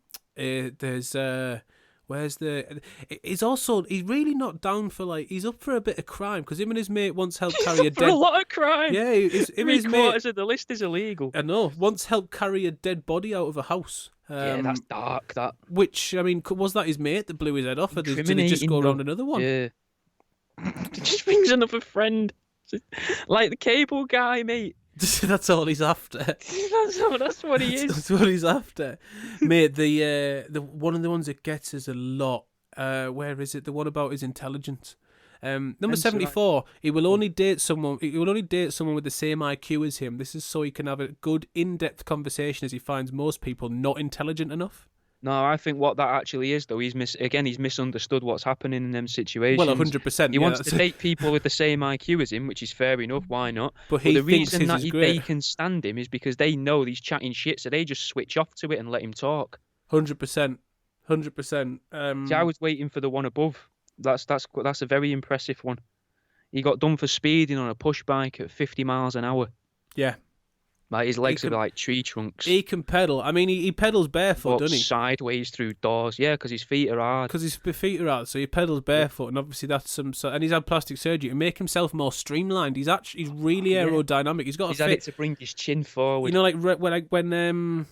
he's really not down for, like, he's up for a bit of crime, because him and his mate once helped carry a dead... for a lot of crime. Yeah, his mate of the list is illegal. I know. Once helped carry a dead body out of a house. That's dark. That. Which, I mean, was that his mate that blew his head off, or did he just go around another one? Yeah. He just brings another friend, like the cable guy, mate. That's all he's after. That's what he is. That's what he's after, mate. The one of the ones that gets us a lot. Where is it? The one about his intelligence. Number 74. He will only date someone. He will only date someone with the same IQ as him. This is so he can have a good, in-depth conversation, as he finds most people not intelligent enough. No, I think what that actually is, though, he's misunderstood what's happening in them situations. Well, 100%. He wants to date people with the same IQ as him, which is fair enough. Why not? But the reason that they can stand him is because they know he's chatting shit, so they just switch off to it and let him talk. 100%. 100%. See, I was waiting for the one above. That's a very impressive one. He got done for speeding on a push bike at 50 miles an hour. Yeah. Like, his legs are like tree trunks. He can pedal. I mean, he pedals barefoot, doesn't he? Sideways through doors. Yeah, because his feet are hard. Because his feet are hard, so he pedals barefoot, and obviously that's and he's had plastic surgery to make himself more streamlined. He's really aerodynamic. He's had it to bring his chin forward. You know, like when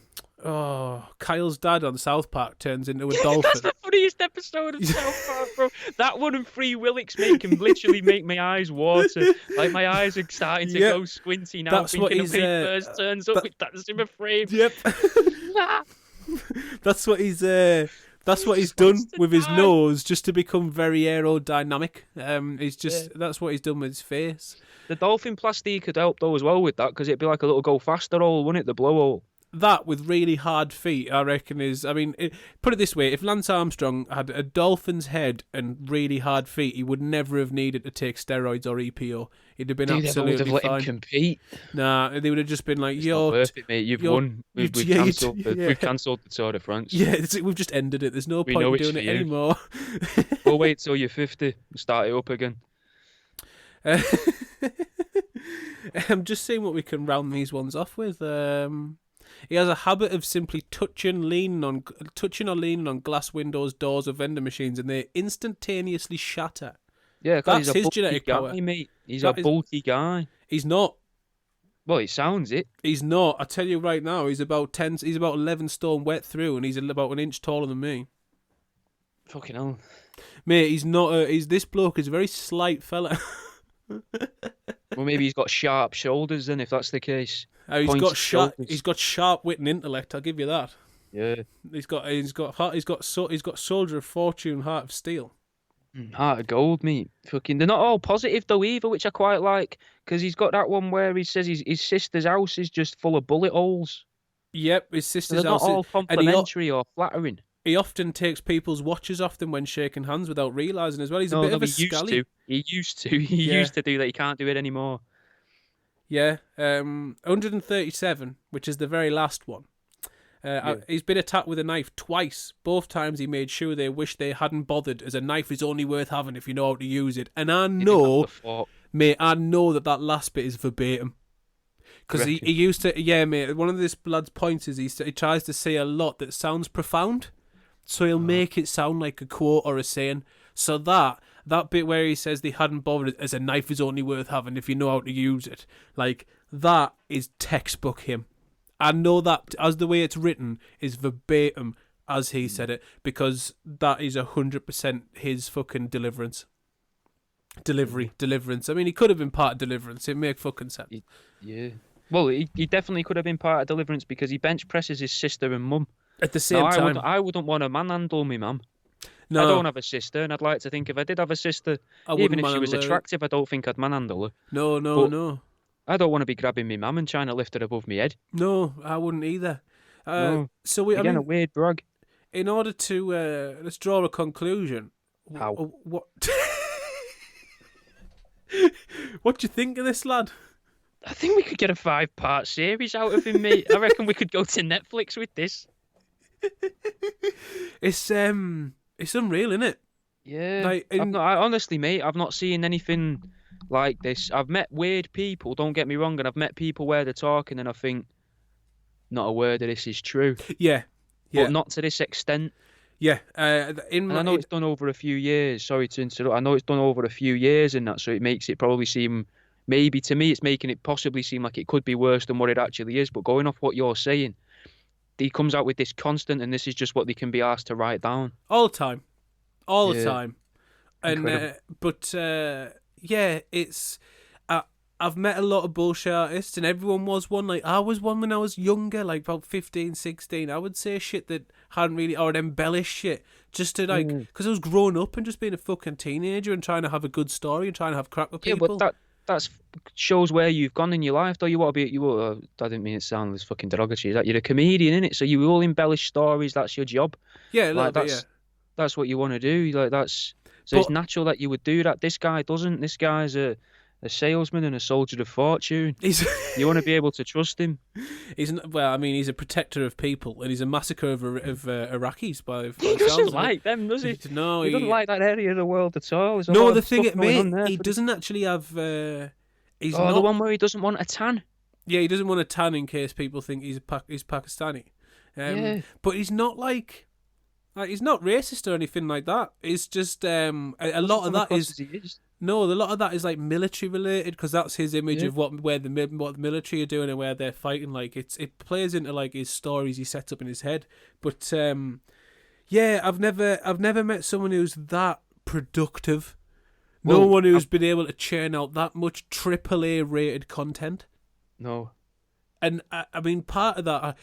Kyle's dad on South Park turns into a dolphin. That's the funniest episode of South Park, bro. That one and Free Willix literally make my eyes water. Like, my eyes are starting to go squinty now. That's thinking what when he first turns up with that Zimmer frame. Yep. That's what he's done with his nose, just to become very aerodynamic. That's what he's done with his face. The dolphin plastic could help though as well with that, because it'd be like a little go faster hole, wouldn't it? The blow hole. that with really hard feet, I reckon is. I mean, put it this way: if Lance Armstrong had a dolphin's head and really hard feet, he would never have needed to take steroids or EPO. He'd have been absolutely would have let fine. him compete. Nah, they would have just been like, It's "Yo, not worth it, mate. You've won. We've cancelled. We've cancelled the Tour de France. Yeah, we've just ended it. There's no point in doing it anymore." We'll wait till you're 50 and start it up again. I'm just seeing what we can round these ones off with. He has a habit of simply touching or leaning on glass windows, doors, or vending machines, and they instantaneously shatter. Yeah, that's he's his a genetic guy, power. mate. He's a bulky guy. He's not. Well, it sounds it. He's not. I tell you right now, he's about 11 stone wet through, and he's about an inch taller than me. Fucking hell, mate. He's not. This bloke is a very slight fella. Well, maybe he's got sharp shoulders then, if that's the case. He's got sharp wit and intellect. I'll give you that. Yeah. He's got soldier of fortune, heart of steel. Heart of gold, mate. Fucking, they're not all positive though either, which I quite like, because he's got that one where he says his sister's house is just full of bullet holes. Yep, his sister's they're house. Not all complimentary or flattering. He often takes people's watches off them when shaking hands without realising as well. He's a bit of a scally. He used to do that. He can't do it anymore. Yeah, 137, which is the very last one. He's been attacked with a knife twice. Both times he made sure they wished they hadn't bothered, as a knife is only worth having if you know how to use it. And I know, mate, that last bit is verbatim. Because he used to, yeah, mate, one of this lad's points is he tries to say a lot that sounds profound. So he'll make it sound like a quote or a saying. So that bit where he says they hadn't bothered, as a knife is only worth having if you know how to use it, like, that is textbook him. I know that as the way it's written is verbatim as he said it, because that is 100% his fucking deliverance. Deliverance. I mean, he could have been part of Deliverance. It make fucking sense. Yeah. Well, he definitely could have been part of Deliverance because he bench presses his sister and mum. At the same time. I wouldn't want to manhandle me mum. No. I don't have a sister, and I'd like to think if I did have a sister, even if she was attractive, I don't think I'd manhandle her. No. I don't want to be grabbing me mum and trying to lift her above my head. No, I wouldn't either. No. So a weird brag. In order to let's draw a conclusion. How? What? What do you think of this lad? I think we could get a 5-part series out of him, mate. I reckon we could go to Netflix with this. It's unreal, isn't it? Yeah. Honestly, mate, I've not seen anything like this. I've met weird people, don't get me wrong, and I've met people where they're talking and I think not a word of this is true. Yeah. But not to this extent. Yeah. I know it's done over a few years. Sorry to interrupt. I know it's done over a few years and that, so it makes it probably seem, maybe to me, it's making it possibly seem like it could be worse than what it actually is. But going off what you're saying, he comes out with this constant, and this is just what they can be asked to write down all the time. The time. And yeah, it's. I've met a lot of bullshit artists, and everyone was one. Like, I was one when I was younger, like about 15, 16. I would say shit that hadn't really, or embellish shit, just to like, because I was growing up and just being a fucking teenager and trying to have a good story and trying to have crack with people. Yeah, but that shows where you've gone in your life, though. You want to be, I didn't mean it sound as fucking derogatory. That you're a comedian, innit? So you all embellish stories. That's your job. Yeah, that's what you want to do. It's natural that you would do that. This guy doesn't. This guy's a salesman and a soldier of fortune. You want to be able to trust him. He's a protector of people, and he's a massacre of Iraqis. He doesn't like them, does he? No, he doesn't like that area of the world at all. He doesn't actually have. He's not the one where he doesn't want a tan. Yeah, he doesn't want a tan in case people think he's Pakistani. But he's not like he's not racist or anything like that. It's just a lot of that is. No, a lot of that is like military related, because that's his image of what the military are doing and where they're fighting. Like it plays into like his stories he sets up in his head. But I've never met someone who's that productive. No one who's been able to churn out that much AAA rated content. No, and I mean, part of that,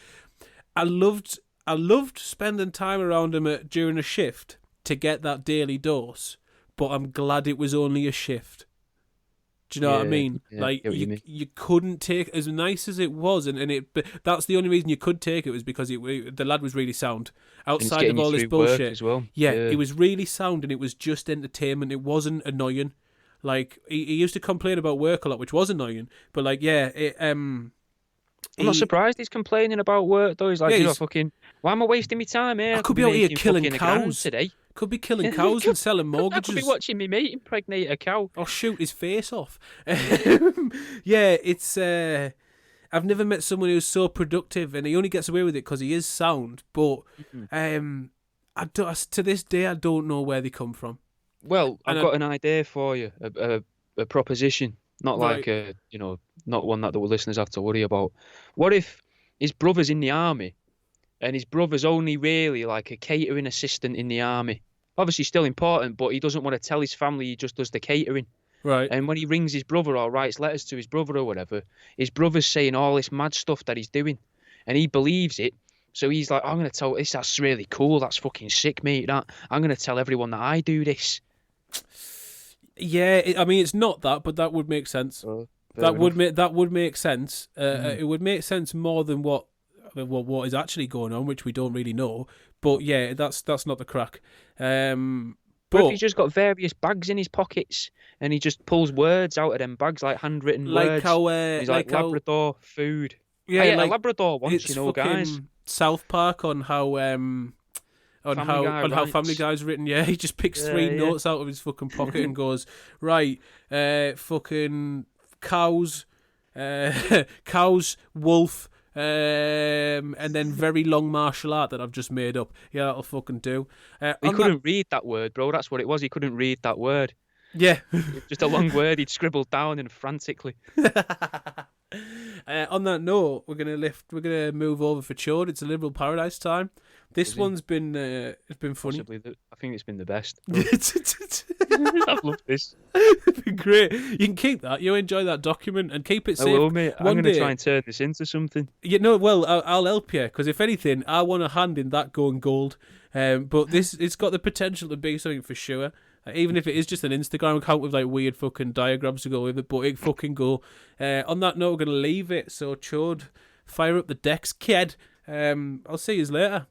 I loved spending time around him during a shift to get that daily dose. But I'm glad it was only a shift. Do you know what I mean? Yeah, Like get what you mean. you couldn't take, as nice as it was, but that's the only reason you could take it was because the lad was really sound. And it's Outside getting of all you this through work bullshit, as well. yeah, it was really sound and it was just entertainment. It wasn't annoying. Like he used to complain about work a lot, which was annoying. But like, I'm not surprised he's complaining about work though. He's like, Yeah, fucking, why am I wasting my time here? I could be out here making killing fucking £1,000 cows today. Could be killing cows and selling I could be mortgages. watching me mate impregnate a cow. Or shoot his face off. Yeah, it's. I've never met someone who's so productive, and he only gets away with it because he is sound. But to this day, I don't know where they come from. Well, And I've got an idea for you, a proposition, not like Right. not one that the listeners have to worry about. What if his brother's in the army, and his brother's only really like a catering assistant in the army? Obviously, still important, but he doesn't want to tell his family he just does the catering. Right. And when he rings his brother or writes letters to his brother or whatever, his brother's saying all this mad stuff that he's doing, and he believes it. So he's like, I'm going to tell this. That's really cool. That's fucking sick, mate. That I'm going to tell everyone that I do this. Yeah, I mean, it's not that, but that would make sense. That would make sense. It would make sense more than what is actually going on, which we don't really know. But yeah, that's not the crack. But if he's just got various bags in his pockets and he just pulls words out of them bags, like handwritten words. He's like Labrador food. Yeah, I ate like a Labrador once, it's guys. South Park on how how Family Guy's written. Yeah, he just picks three notes out of his fucking pocket and goes, right, fucking cows, wolf, and then very long martial art that I've just made up. Yeah, that'll fucking do. He couldn't read that word, bro. That's what it was. He couldn't read that word. Yeah. Just a long word he'd scribbled down and frantically. On that note, we're gonna move over for Chode. It's a Liberal Paradise time. This one's been it's been funny. I think it's been the best. I love this. It's been great. You can keep that. You enjoy that document and keep it safe. I will, mate. I'm going to try and turn this into something. Well, I'll help you because if anything, I want a hand in that going gold. But it's got the potential to be something for sure. Even if it is just an Instagram account with like weird fucking diagrams to go with it, but it fucking go. On that note, we're gonna leave it. So Chode, fire up the decks, kid. I'll see you later.